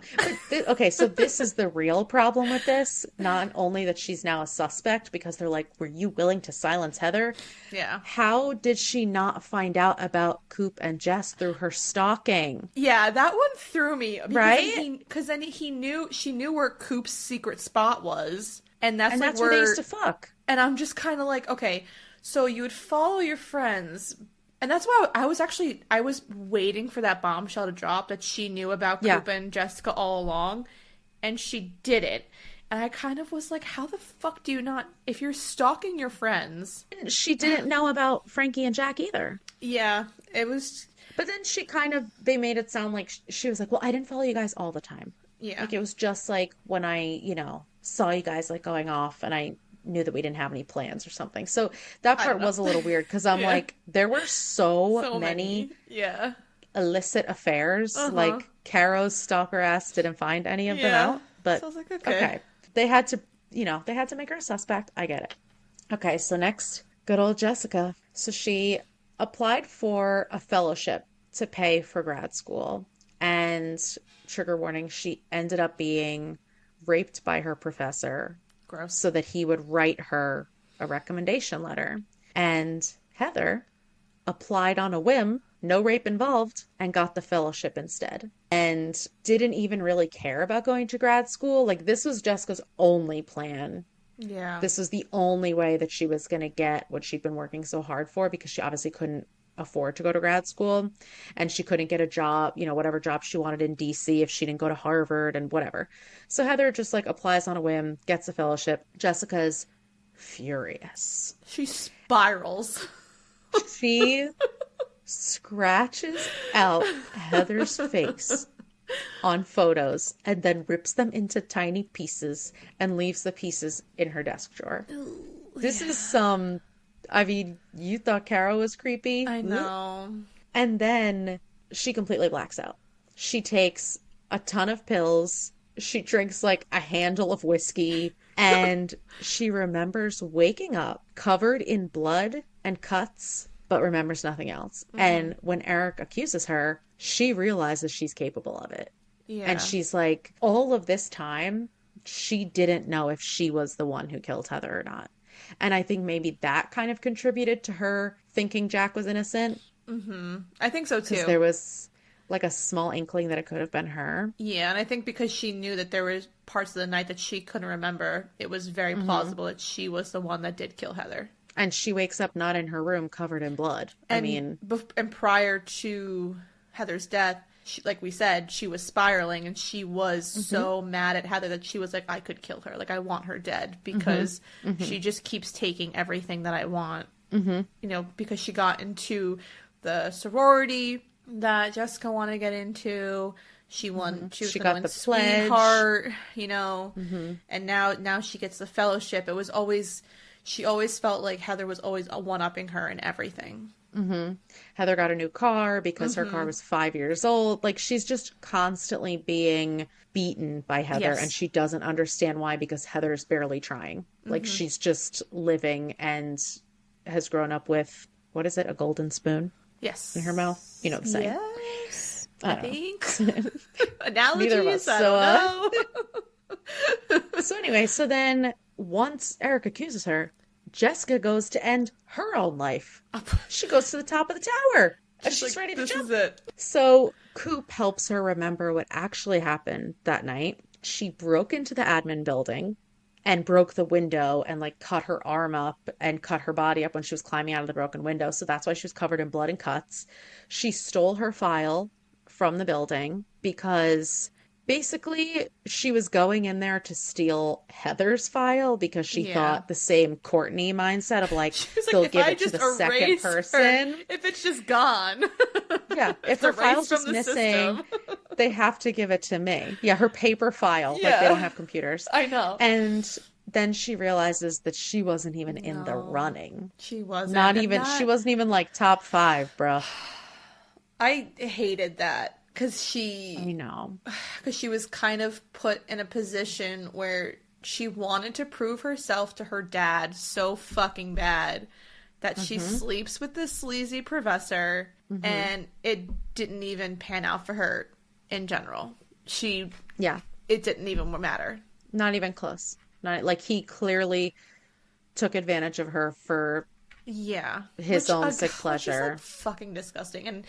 But okay, so this is the real problem with this. Not only that she's now a suspect because they're like, were you willing to silence Heather? Yeah. How did she not find out about Coop and Jess through her stalking? Yeah, that one threw me. Right? Because then she knew where Coop's secret spot was. And that's like where they used to fuck. And I'm just kind of like, okay, so you would follow your friends. And that's why I was waiting for that bombshell to drop that she knew about Yeah. Coop and Jessica all along. And she did it. And I kind of was like, how the fuck do you not, if you're stalking your friends. She didn't know about Frankie and Jack either. Yeah, it was, But then they made it sound like she was like, well, I didn't follow you guys all the time. yeah. Like it was just like when I, saw you guys like going off and I knew that we didn't have any plans or something. So that part was a little weird because I'm Yeah. like, there were so, So many Yeah. illicit affairs. Like Caro's stalker ass didn't find any of them Yeah. out. But So I was like, okay. They had to, they had to make her a suspect. I get it. Okay, so next, good old Jessica. So she applied for a fellowship to pay for grad school. And trigger warning, she ended up being raped by her professor Gross. so that he would write her a recommendation letter. And Heather applied on a whim, no rape involved, and got the fellowship instead. And didn't even really care about going to grad school. Like, this was Jessica's only plan. Yeah. This was the only way that she was going to get what she'd been working so hard for because she obviously couldn't afford to go to grad school and she couldn't get a job, whatever job she wanted in DC if she didn't go to Harvard and whatever. So Heather just like applies on a whim, gets a fellowship. Jessica's furious. She spirals. She scratches out Heather's face on photos and then rips them into tiny pieces and leaves the pieces in her desk drawer. This is some, I mean, you thought Caro was creepy. I know. And then she completely blacks out. She takes a ton of pills. She drinks like a handle of whiskey. And she remembers waking up covered in blood and cuts, but remembers nothing else. And when Eric accuses her, she realizes she's capable of it. Yeah. And she's like, all of this time, she didn't know if she was the one who killed Heather or not. And I think maybe that kind of contributed to her thinking Jack was innocent. I think so too. Because there was like a small inkling that it could have been her. Yeah, and I think because she knew that there were parts of the night that she couldn't remember, it was very plausible that she was the one that did kill Heather. And she wakes up not in her room covered in blood. And I mean, and prior to Heather's death, like we said, she was spiraling, and she was Mm-hmm. so mad at Heather that she was like, I could kill her. Like, I want her dead because Mm-hmm. Mm-hmm. she just keeps taking everything that I want. Mm-hmm. You know, because she got into the sorority that Jessica wanted to get into. She Mm-hmm. was She going to got win the pledge. Sweetheart, you know, Mm-hmm. and now she gets the fellowship. She always felt like Heather was always one-upping her in everything. Mm-hmm. Heather got a new car because her car Mm-hmm. was 5 years old. Like, she's just constantly being beaten by Heather, and Yes. she doesn't understand why because Heather's barely trying. Like, Mm-hmm. she's just living and has grown up with, what is it, a golden spoon in her mouth? You know Yes. the saying. Yes. I I don't think. know. Neither of us. Analogies, I So, don't know. so anyway, so then once Eric accuses her, Jessica goes to end her own life. She goes to the top of the tower and she's like, ready to this jump. is it. So Coop helps her remember what actually happened that night. She broke into the admin building and broke the window and like cut her arm up and cut her body up when she was climbing out of the broken window. So that's why she was covered in blood and cuts. She stole her file from the building because basically she was going in there to steal Heather's file because she Yeah. thought the same Courtney mindset of like She was like, they'll if give I it to just the second erase her, person. if it's just gone, Yeah, if it's her erased file's from just the missing, system. they have to give it to me. Yeah, her paper file. Like they don't Yeah, have computers. I know. And then she realizes that she wasn't even in the No, running. she wasn't. Not And even, she that, wasn't even like top five, bruh. I hated that I know. because she was kind of put in a position where she wanted to prove herself to her dad so fucking bad that she Mm-hmm. sleeps with this sleazy professor, Mm-hmm. and it didn't even pan out for her in general. Yeah, It didn't even matter. not even close. Not like he clearly took advantage of her for Yeah, his own sick which is pleasure. like fucking disgusting, and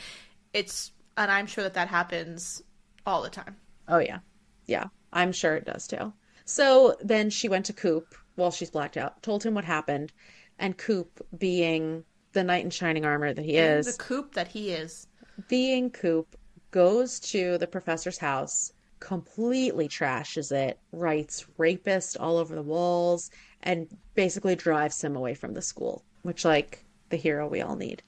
I'm sure that happens all the time. Oh, yeah. Yeah, I'm sure it does too. So then she went to Coop while she's blacked out, told him what happened, and Coop, being the knight in shining armor that he Being the is, coop that he is. being Coop, goes to the professor's house, completely trashes it, writes rapist all over the walls, and basically drives him away from the school, which, like, the hero we all need.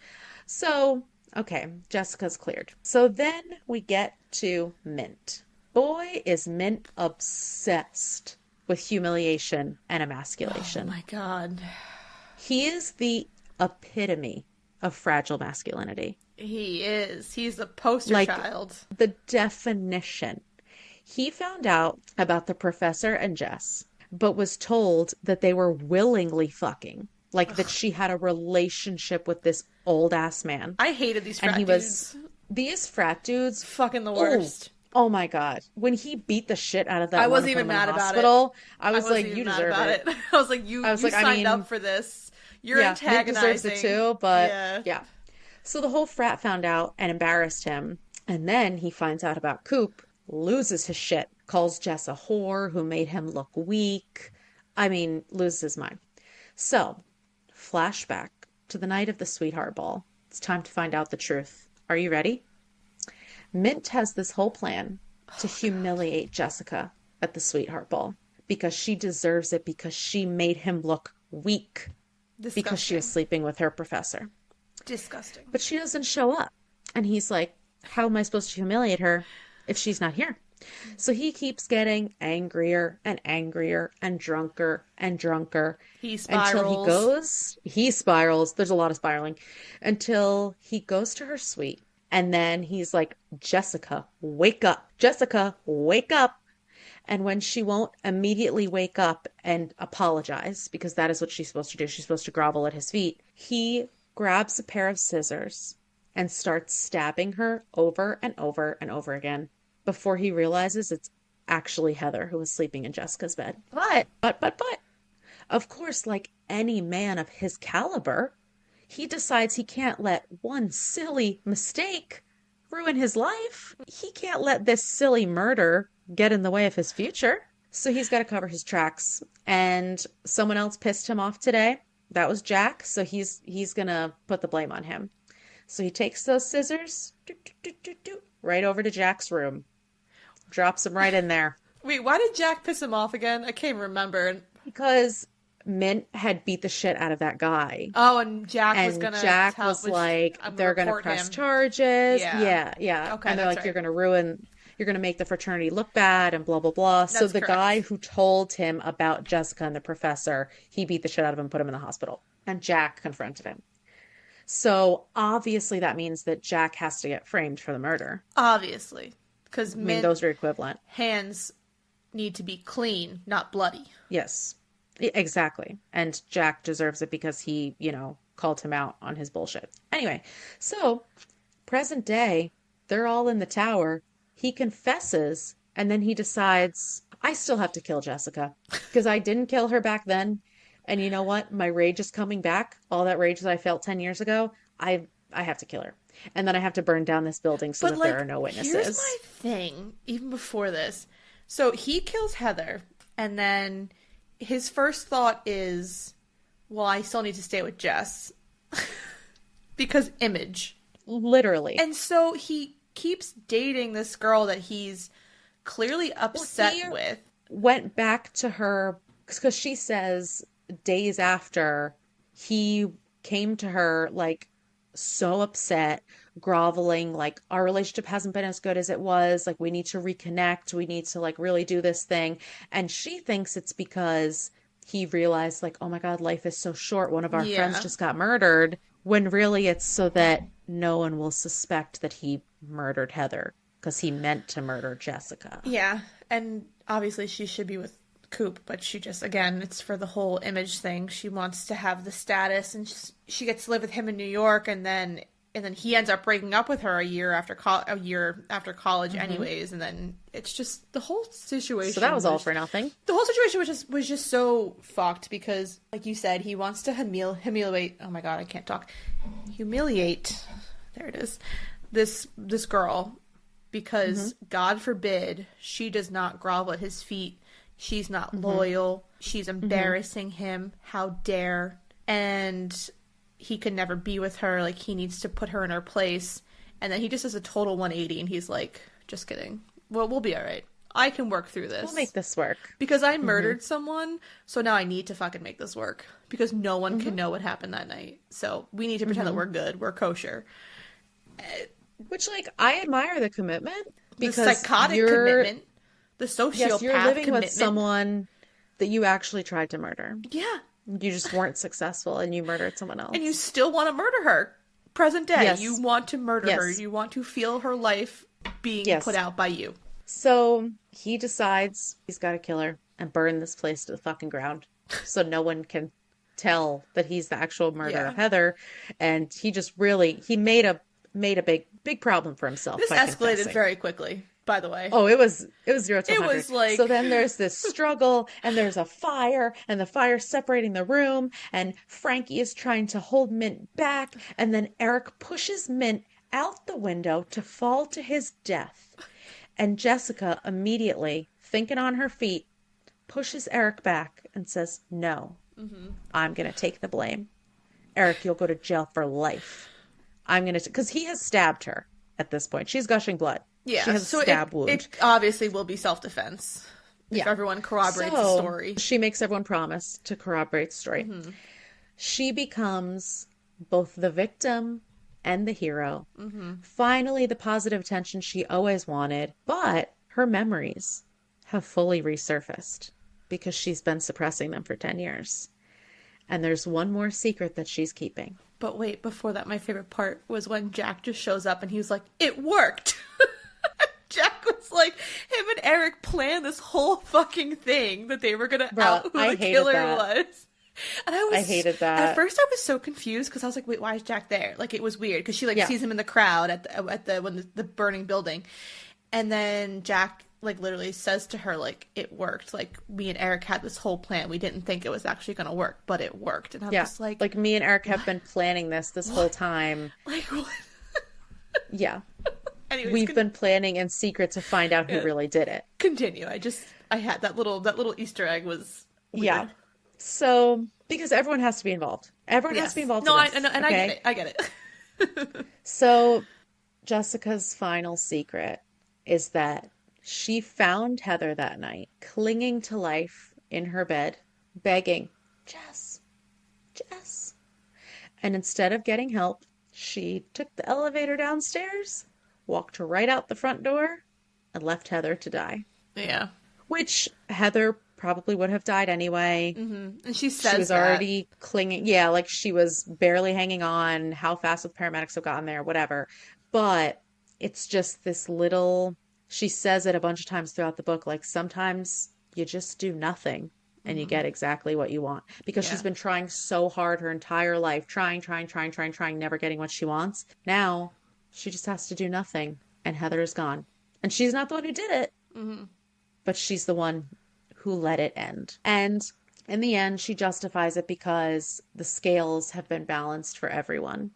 So, okay, Jessica's cleared. So then we get to Mint. Boy, is Mint obsessed with humiliation and Oh emasculation. my god. He is the epitome of fragile masculinity. He is. He's the poster Like, child. the definition. He found out about the professor and Jess, but was told that they were willingly fucking. Like that she had a relationship with this old ass man. I hated these And frat he dudes. was, these frat dudes, Fucking the oh, worst. oh my God. When he beat the shit out of that I one wasn't of them even in the mad about it. hospital, I I was wasn't like, even you mad deserve about it. it. I was like, you I was like, I signed mean, up for this. You're yeah, Mint deserves antagonizing. it too, but Yeah. yeah. So the whole frat found out and embarrassed him. And then he finds out about Coop, loses his shit, calls Jess a whore who made him look weak. I mean, loses his mind. So, flashback to the night of the sweetheart ball. It's time to find out the truth. Are you ready? Mint has this whole plan to humiliate Jessica at the sweetheart ball because she deserves it because she made him look weak because she was Disgusting. sleeping with her professor. Disgusting. But she doesn't show up. And he's like, how am I supposed to humiliate her if she's not here? So he keeps getting angrier and angrier and drunker He until spirals. he spirals. There's a lot of spiraling until he goes to her suite. And then he's like, Jessica, wake up. Jessica, wake up. And when she won't immediately wake up and apologize, because that is what she's supposed to do, she's supposed to grovel at his feet, he grabs a pair of scissors and starts stabbing her over and over and over again before he realizes it's actually Heather who was sleeping in Jessica's bed. But, of course, like any man of his caliber, he decides he can't let one silly mistake ruin his life. He can't let this silly murder get in the way of his future. So he's got to cover his tracks. And someone else pissed him off today. That was Jack. So he's going to put the blame on him. So he takes those scissors right over to Jack's room, drops them right in there. Wait, why did Jack piss him off again? I can't remember. Because Mint had beat the shit out of that guy. Oh, and Jack was And gonna Jack tell, was which like, I'm they're gonna going to report press him. charges. Yeah. Yeah, yeah. Okay, And they're that's like, right. you're going to make the fraternity look bad and blah, blah, blah. So That's the correct. guy who told him about Jessica and the professor, he beat the shit out of him, put him in the hospital. And Jack confronted him. So obviously that means that Jack has to get framed for the murder. Obviously, because I mean, those are equivalent. hands need to be clean, not bloody. Yes, exactly. And Jack deserves it because he, called him out on his bullshit. Anyway, so present day, they're all in the tower. He confesses, and then he decides, I still have to kill Jessica because I didn't kill her back then. And you know what? My rage is coming back. All that rage that I felt 10 years ago, I have to kill her. And then I have to burn down this building so But that like, there are no here's witnesses. my thing. Even before this, so he kills Heather, and then his first thought is, "Well, I still need to stay with Jess because image." Literally. And so he keeps dating this girl that he's clearly upset he with. Went back to her because she says days after he came to her like so upset, groveling, like our relationship hasn't been as good as it was. Like we need to reconnect. We need to like really do this thing. And she thinks it's because he realized like, oh my God, life is so short. One of our friends just got murdered. When really it's so that no one will suspect that he murdered Heather because he meant to murder Jessica. Yeah, and obviously she should be with Coop, but she just, again, it's for the whole image thing. She wants to have the status, and she gets to live with him in New York, and then he ends up breaking up with her a year after college, anyways, and then it's just the whole situation. So that was all for nothing. The whole situation was just so fucked because, like you said, he wants to humiliate. Oh my God, I can't talk. Humiliate. There it is. This girl, because God forbid she does not grovel at his feet. She's not loyal. She's embarrassing him. How dare? And he could never be with her. Like, he needs to put her in her place. And then he just does a total 180, and he's like, just kidding. Well, we'll be all right. I can work through this. We'll make this work. Because I murdered someone, so now I need to fucking make this work. Because no one can know what happened that night. So we need to pretend that we're good. We're kosher. Which, like, I admire the commitment. Because the psychotic commitment. The sociopath yes, you're living commitment. with someone that you actually tried to murder. Yeah. You just weren't successful and you murdered someone else. And you still want to murder her. Present day. Yes. You want to murder her. Yes. You want to feel her life being put out by you. So he decides he's got to kill her and burn this place to the fucking ground so no one can tell that he's the actual murderer of Heather. And he just really, he made a big problem for himself. This by escalated confessing. very quickly, by the way. Oh, it was 0 to 100. It was like... So then there's this struggle, and there's a fire, and the fire's separating the room, and Frankie is trying to hold Mint back, and then Eric pushes Mint out the window to fall to his death. And Jessica immediately, thinking on her feet, pushes Eric back and says, no, I'm going to take the blame. Eric, you'll go to jail for life. I'm going to... Because he has stabbed her at this point. She's gushing blood. Yeah, she has a stab wound. It obviously will be self-defense if everyone corroborates the story. She makes everyone promise to corroborate the story. She becomes both the victim and the hero. Finally, the positive attention she always wanted, but her memories have fully resurfaced because she's been suppressing them for 10 years. And there's one more secret that she's keeping. But wait, before that, my favorite part was when Jack just shows up and he was like, it worked! Jack was like, him and Eric planned this whole fucking thing that they were gonna out who the killer was. And I hated that. At first I was so confused because I was like, wait, why is Jack there? Like, it was weird because she sees him in the crowd at the burning building. And then Jack like literally says to her, like, it worked. Like, me and Eric had this whole plan. We didn't think it was actually going to work, but it worked. And I was just like, me and Eric have been planning this whole time. Like, what? Yeah. Anyways, we've been planning in secret to find out who really did it. Continue. I had that little Easter egg was weird. Yeah. So, because everyone has to be involved. Everyone has to be involved. No, I get it. So Jessica's final secret is that she found Heather that night, clinging to life in her bed, begging, Jess, Jess. And instead of getting help, she took the elevator downstairs, walked right out the front door, and left Heather to die. Yeah. Which Heather probably would have died anyway. And she She says was that. already clinging. Yeah, like she was barely hanging on. How fast would paramedics have gotten there? Whatever. But it's just this little, she says it a bunch of times throughout the book. Like sometimes you just do nothing and you get exactly what you want because she's Yeah. been trying so hard her entire life, trying, never getting what she wants. Now she just has to do nothing and Heather is gone. And she's not the one who did it, but she's the one who let it end. And in the end, she justifies it because the scales have been balanced for everyone.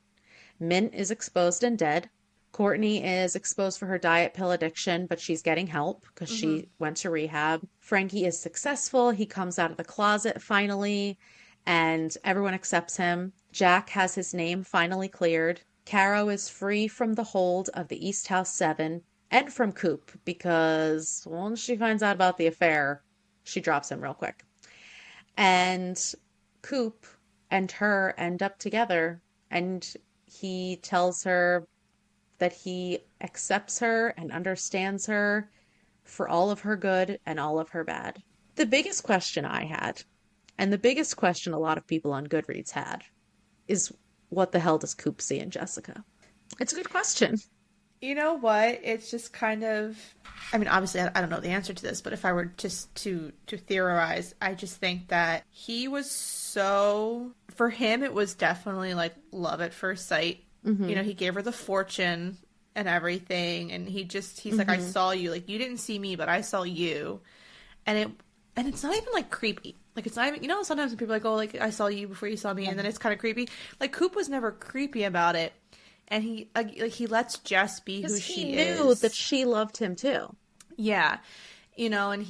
Mint is exposed and dead. Courtney is exposed for her diet pill addiction, but she's getting help because she went to rehab. Frankie is successful. He comes out of the closet finally, and everyone accepts him. Jack has his name finally cleared. Caro is free from the hold of the East House Seven and from Coop because once she finds out about the affair, she drops him real quick. And Coop and her end up together, and he tells her that he accepts her and understands her for all of her good and all of her bad. The biggest question I had, and the biggest question a lot of people on Goodreads had, is what the hell does Coop see in Jessica? It's a good question. You know what? It's just kind of. I mean, obviously, I don't know the answer to this, but if I were just to theorize, I just think that he was so. For him, it was definitely like love at first sight. You know, he gave her the fortune and everything, and he's like, I saw you. Like, you didn't see me, but I saw you. And it's not even like creepy. Like, it's not even, you know, sometimes when people are like, oh, like, I saw you before you saw me, and then it's kind of creepy. Like, Coop was never creepy about it. And he lets Jess be who she is. He knew that she loved him too. Yeah. You know, and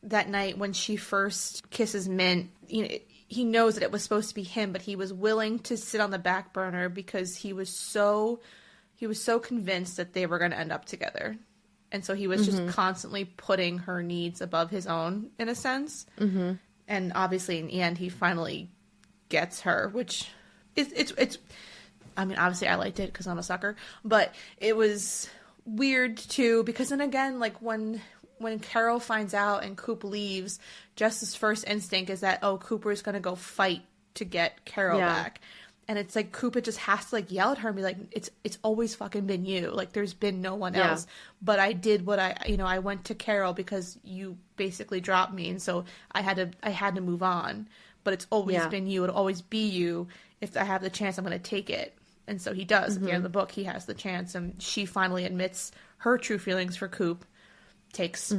that night when she first kisses Mint, you know, he knows that it was supposed to be him, but he was willing to sit on the back burner because he was so convinced that they were going to end up together. And so he was just constantly putting her needs above his own, in a sense. And obviously, in the end, he finally gets her, which it's I mean, obviously I liked it because I'm a sucker, but it was weird too because then again, like when Carol finds out and Coop leaves, Jess's first instinct is that, oh, Cooper's going to go fight to get Carol back. And it's like Cooper just has to like yell at her and be like, it's always fucking been you. Like there's been no one else. But I did what I went to Carol because you basically dropped me, and so I had to move on. But it's always been you. It'll always be you. If I have the chance, I'm going to take it. And so he does. At the end of the book, he has the chance, and she finally admits her true feelings for Coop. Takes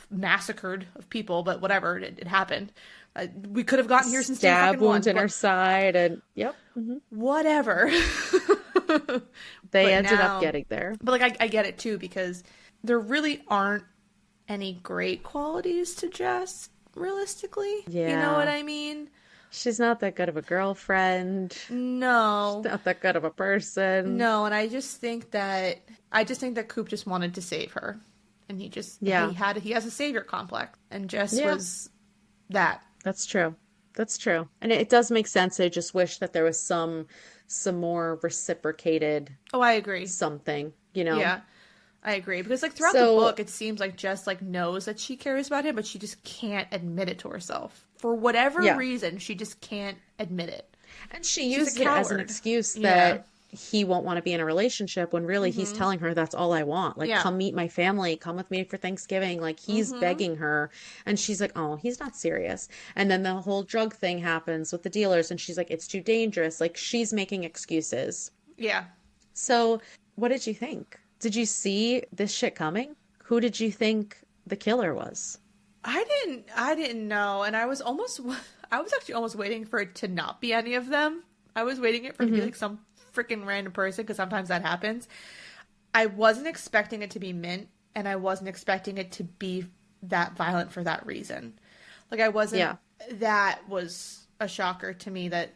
massacred of people, but whatever, it happened. We could have gotten here since stab wounds in but her side, and whatever. They ended up getting there. But like I get it too because there really aren't any great qualities to Jess, realistically. Yeah. You know what I mean? She's not that good of a girlfriend. No. She's not that good of a person. No, and I just think that Coop just wanted to save her. And he just he has a savior complex. And Jess was that. That's true. That's true. And it does make sense. I just wish that there was some more reciprocated I agree. something, you know? Yeah. I agree. Because like throughout the book it seems like Jess like knows that she cares about him, but she just can't admit it to herself. For whatever reason, she just can't admit it. And she uses it as an excuse that he won't want to be in a relationship when really he's telling her that's all I want. Like, come meet my family. Come with me for Thanksgiving. Like, he's begging her. And she's like, oh, he's not serious. And then the whole drug thing happens with the dealers. And she's like, it's too dangerous. Like, she's making excuses. Yeah. So what did you think? Did you see this shit coming? Who did you think the killer was? I didn't know. And I was actually almost waiting for it to not be any of them. I was waiting it for it to be like some freaking random person, because sometimes that happens. I wasn't expecting it to be Mint, and I wasn't expecting it to be that violent for that reason. Like, I wasn't. That was a shocker to me that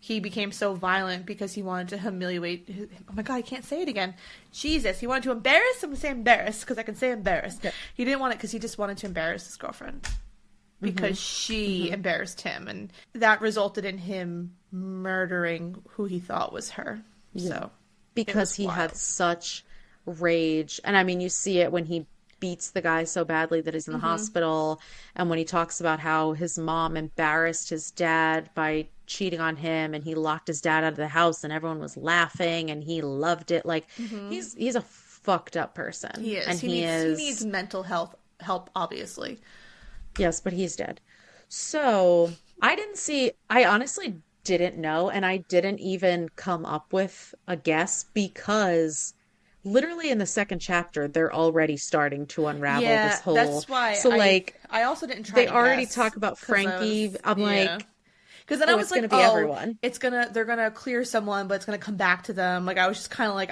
he became so violent because he wanted to humiliate. Oh my God, I can't say it again. Jesus, he wanted to embarrass. I'm gonna say embarrass because I can say embarrass. Yeah. He didn't want it because he just wanted to embarrass his girlfriend because she embarrassed him, and that resulted in him murdering who he thought was her. Yeah. So Because he had such rage. And I mean, you see it when he beats the guy so badly that he's in the hospital, and when he talks about how his mom embarrassed his dad by cheating on him, and he locked his dad out of the house and everyone was laughing and he loved it. Like he's a fucked up person. He is. And He needs mental health help, obviously. Yes, but he's dead. So I honestly didn't know, and I didn't even come up with a guess because literally in the second chapter, they're already starting to unravel this whole. That's why. So I also didn't try. They to already guess talk about Frankie. I'm like, because then I was it's like, gonna be everyone. they're gonna clear someone, but it's gonna come back to them. Like I was just kind of like,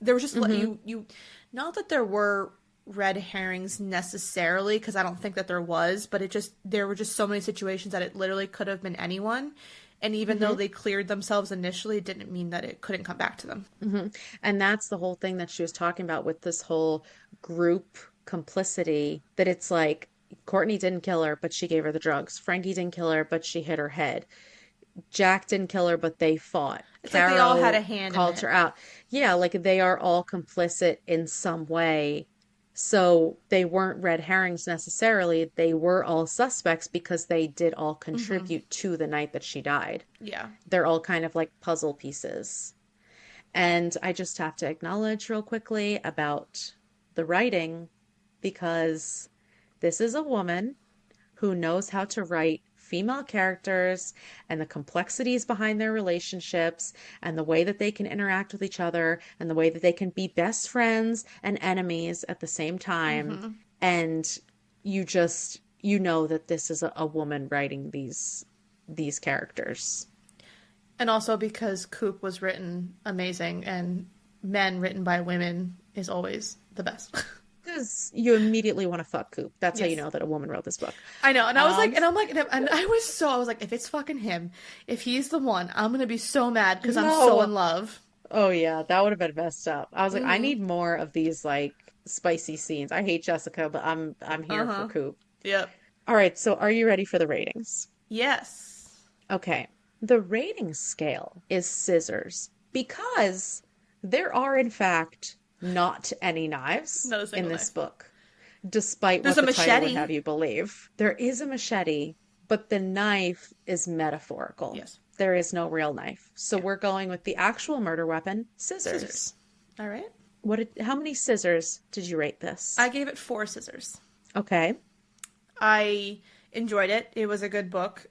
there was just you, not that there were red herrings necessarily, because I don't think that there was, but there were just so many situations that it literally could have been anyone. And even though they cleared themselves initially, it didn't mean that it couldn't come back to them. And that's the whole thing that she was talking about with this whole group complicity, that it's like Courtney didn't kill her, but she gave her the drugs. Frankie didn't kill her, but she hit her head. Jack didn't kill her, but they fought. It's like they all had a hand in called it. her out. Yeah, like they are all complicit in some way. So they weren't red herrings necessarily. They were all suspects because they did all contribute to the night that she died. Yeah. They're all kind of like puzzle pieces. And I just have to acknowledge real quickly about the writing, because this is a woman who knows how to write female characters and the complexities behind their relationships and the way that they can interact with each other and the way that they can be best friends and enemies at the same time. And you know that this is a woman writing these characters. And also because Coop was written amazing, and men written by women is always the best. Because you immediately want to fuck Coop. That's how you know that a woman wrote this book. I know. And I was like, and I was like, if it's fucking him, if he's the one, I'm going to be so mad because I'm so in love. Oh yeah, that would have been messed up. I was like, I need more of these like spicy scenes. I hate Jessica, but I'm here for Coop. Yep. All right, so are you ready for the ratings? Yes. Okay. The rating scale is scissors because there are in fact not any knives in this book, despite what the title would have you believe. There is a machete, but the knife is metaphorical. Yes. There is no real knife. So we're going with the actual murder weapon, scissors. All right. How many scissors did you rate this? I gave it 4 scissors. Okay. I enjoyed it. It was a good book.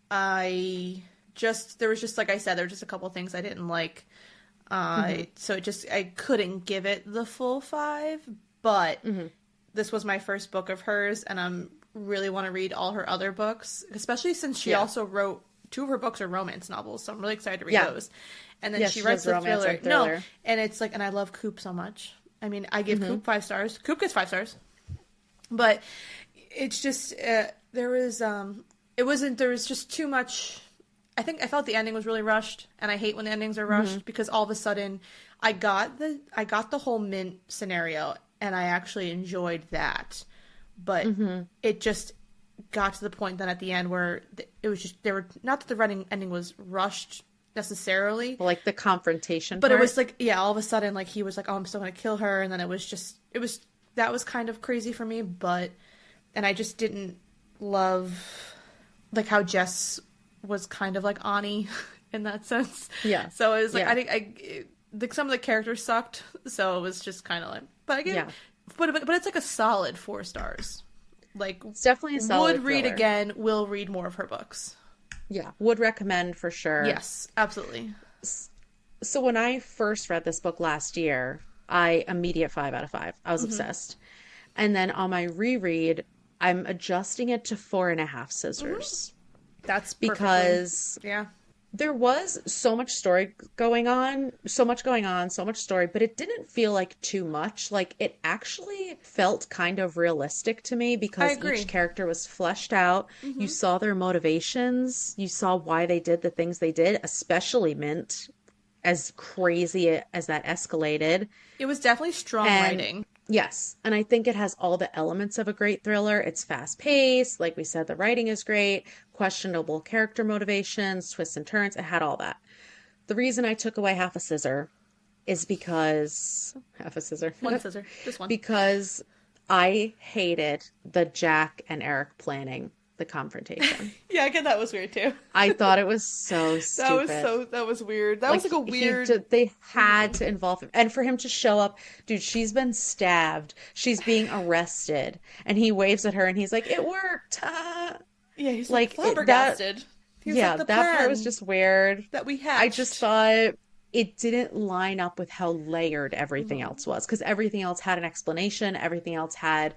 There was just, like I said, there were just a couple things I didn't like. So I couldn't give it the full 5, but this was my first book of hers, and I really want to read all her other books, especially since she also wrote 2 of her books are romance novels, so I'm really excited to read those. And then she writes the thriller. No, and it's like, and I love Coop so much. I mean, I give Coop 5 stars. Coop gets 5 stars. But it's just, there was just too much. I felt the ending was really rushed, and I hate when the endings are rushed because all of a sudden I got the whole Mint scenario, and I actually enjoyed that. But it just got to the point then at the end where it was just, not that the ending was rushed necessarily, like the confrontation but part. It was like, all of a sudden, like he was like, oh, I'm still gonna kill her, and then that was kind of crazy for me. And I just didn't love like how Jess was kind of like Ani in that sense. Yeah. So it was like, like some of the characters sucked, so it was just kind of like, but I get, but it's like a solid 4 stars. Like, it's definitely a solid would read thriller. again, will read more of her books. Yeah, would recommend for sure. Yes, absolutely. So when I first read this book last year, I immediate 5 out of 5. I was obsessed. And then on my reread, I'm adjusting it to 4.5 scissors. That's because There was so much story going on, so much going on, so much story, but it didn't feel like too much. Like it actually felt kind of realistic to me I because each agree. character was fleshed out. You Hmm. saw their motivations, you saw why they did the things they did, especially Mint, as crazy as that escalated. It was definitely strong And writing. yes, and I think it has all the elements of a great thriller. It's fast paced. Like we said, the writing is great, questionable character motivations, twists and turns. It had all that. The reason I took away half a scissor is because half a scissor, One scissor, just one. because I hated the Jack and Eric planning the confrontation. Yeah, I get that was weird too. I thought it was so stupid. That was weird. That was Like like a weird. they had to involve him. And for him to show up, dude, she's been stabbed. She's being arrested. And he waves at her and he's like, "It worked." Yeah, he's like Like that, flabbergasted. He was like yeah, the that part was plan just weird. that we I just hatched. thought it didn't line up with how layered everything Hmm. else was because everything else had an explanation, everything else had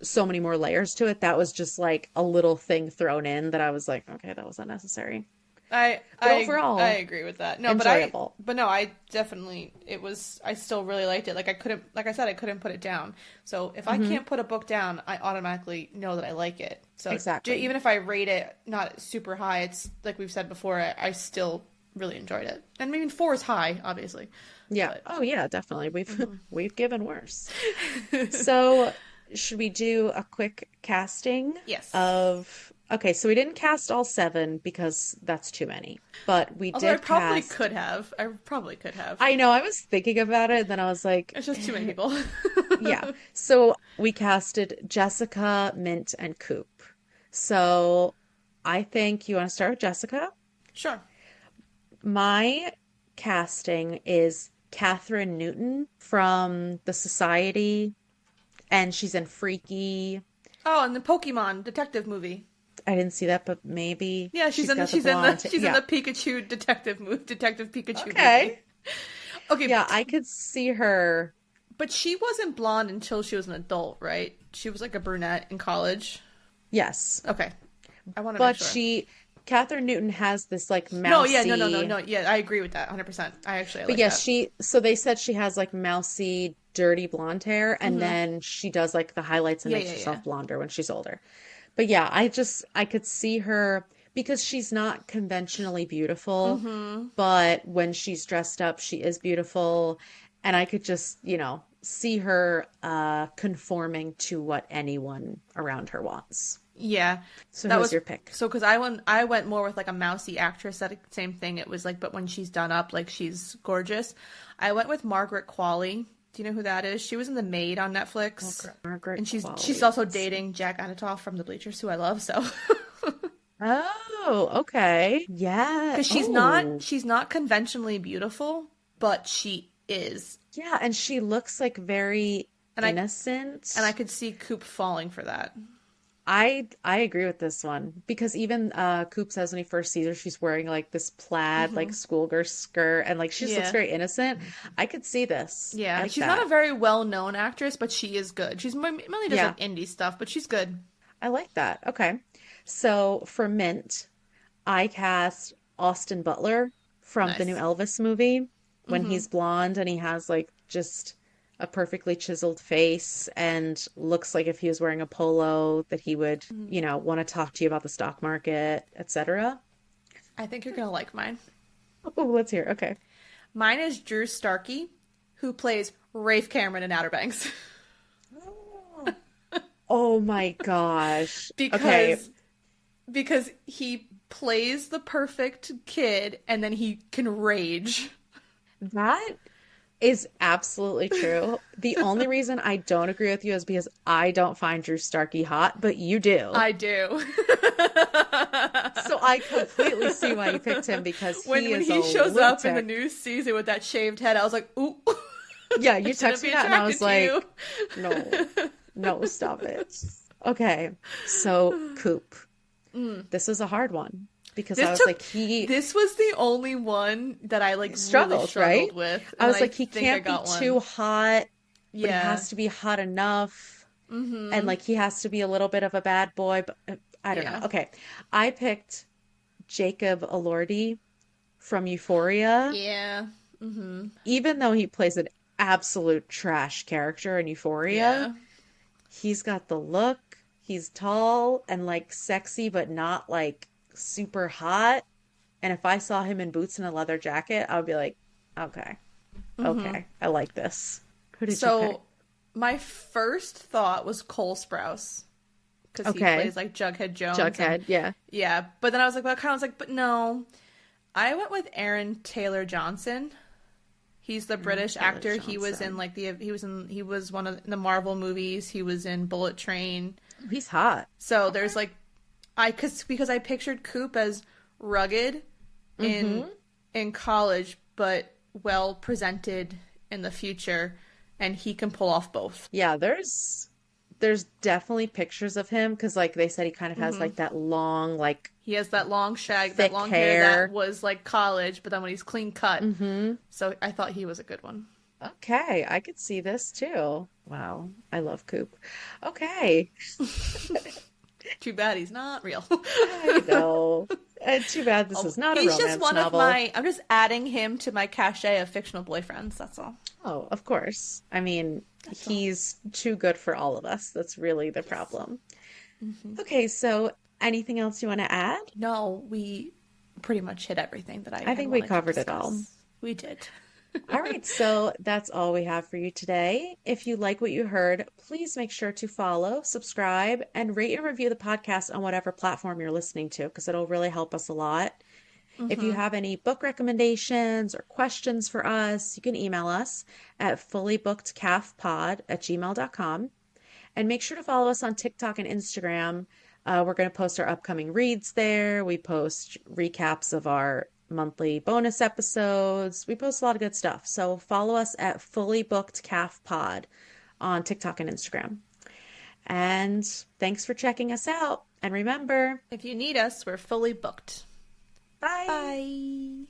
so many more layers to it. That was just like a little thing thrown in that I was like, okay, that was unnecessary. But I overall, agree with that. No, enjoyable. but no, I definitely it was I still really liked it. Like I couldn't like I said I couldn't put it down. So if I Hmm. can't put a book down, I automatically know that I like it. So Exactly. even if I rate it not super high, it's like we've said before, I still really enjoyed it. And I mean 4 is high, obviously. Yeah. But Oh yeah, definitely. We've mhm. we've given worse. So, should we do a quick casting Yes. of okay, so we didn't cast all seven because that's too many. But we Although I did probably cast could have. I probably could have. I know, I was thinking about it, then I was like, It's just too many people. yeah. So we casted Jessica, Mint, and Coop. So I think you want to start with Jessica. Sure. My casting is Catherine Newton from The Society, and she's in Freaky. Oh, and the Pokemon detective movie. I didn't see that, but maybe Yeah, she's got the blonde. she's in Yeah. the Pikachu Detective Pikachu movie. Okay. Okay, Yeah, I could see her. but she wasn't blonde until she was an adult, right? She was like a brunette in college. Yes. Okay, I want to make But sure. Catherine Newton has this like No, yeah, no. mousy. Yeah, I agree with that 100%. I But like yes, that. so they said she has like mousy, dirty blonde hair, and Hmm. then she does like the highlights and Yeah, makes yeah, yeah. herself blonder when she's older. But yeah, I could see her because she's not conventionally beautiful, Hmm. but when she's dressed up, she is beautiful. And I could just, see her conforming to what anyone around her wants. Yeah, So that who's was your pick? so because I went more with like a mousy actress. That same thing. It was like, but when she's done up, like she's gorgeous. I went with Margaret Qualley. Do you know who that is? She was in The Maid on Netflix, Margaret and she's Qualley. also dating Jack Anatoff from The Bleachers, who I love. So Oh, okay. Yeah. because Oh, she's not conventionally beautiful, but she is, yeah. And she looks like very and I innocent. could see Coop falling for that. I agree with this one because even Coop says when he first sees her, she's wearing like this plaid like Hmm. schoolgirl skirt and like she just looks Yeah. very innocent. I could see this. I Yeah, like she's not a that. very well-known actress, but she is good. She's mainly does Yeah, like indie stuff, but she's good. I like that. Okay. So for Mint, I cast Austin Butler from the new Nice. Elvis movie when Hmm. he's blonde and he has like just a perfectly chiseled face and looks like if he was wearing a polo that he would, want to talk to you about the stock market, etc. I think you're gonna like mine. Oh, let's hear. Okay. Mine is Drew Starkey, who plays Rafe Cameron in Outer Banks. Oh my gosh. Okay. because because he plays the perfect kid and then he can rage. That is absolutely true. The only reason I don't agree with you is because I don't find Drew Starkey hot, but you do. I do. So I completely see why you picked him because when he when is a he shows up in the lunatic. new season with that shaved head, I was like, ooh. Yeah, I you shouldn't texted me be that and I attracted was to like, you. no, no, stop it. Okay, so Coop. This is a hard one because I This was took like, he this was the only one that I like really struggled, right? struggled with. I And was I like, he think I can't be got too one. hot, but he Yeah. has to be hot enough. And Mm-hmm. like he has to be a little bit of a bad boy, but I don't know. Yeah. Okay. I picked Jacob Elordi from Euphoria. Yeah. Mm-hmm. Even though he plays an absolute trash character in Euphoria, Yeah. he's got the look. He's tall and like sexy, but not like super hot. And if I saw him in boots and a leather jacket, I would be like, okay, Mm-hmm. okay, I like this. Who did you pick? So my first thought was Cole Sprouse because he Okay, plays like Jughead Jones, and Jughead, yeah. yeah. But then I was like, but I kind of was like, but no. I went with Aaron Taylor Johnson. He's the Aaron British Taylor actor. He was in Johnson. like he was one of the Marvel movies. He was in Bullet Train. Oh, he's hot. So there's Okay. like because I pictured Coop as rugged in Mm-hmm. in college, but well presented in the future, and he can pull off both. Yeah, there's definitely pictures of him because like they said he kind of has Hmm. like that long, like He has that long that thick long hair that hair. was like college, but then when he's clean cut, Mm-hmm. so I thought he was a good one. Okay, I could see this too. Wow, I love Coop. Okay, Too bad he's not real. I know. Too bad this is not a He's just romance one of novel. my. I'm just adding him to my cachet of fictional boyfriends. That's all. Oh, of course. I mean, That's all. he's too good for all of us. That's really the Yes. problem. Hmm. Okay, so anything else you want to add? No, we pretty much hit everything that I I had think we wanted to covered it all. discuss. We did. All right, so that's all we have for you today. If you like what you heard, please make sure to follow, subscribe, and rate and review the podcast on whatever platform you're listening to, because it'll really help us a lot. If you Hmm. have any book recommendations or questions for us, you can email us at fullybookedcalfpod@gmail.com. And make sure to follow us on TikTok and Instagram. We're going to post our upcoming reads there. We post recaps of our monthly bonus episodes. We post a lot of good stuff. So follow us at Fully Booked Calf Pod on TikTok and Instagram. And thanks for checking us out. And remember, If you need us, we're fully booked. bye. Bye.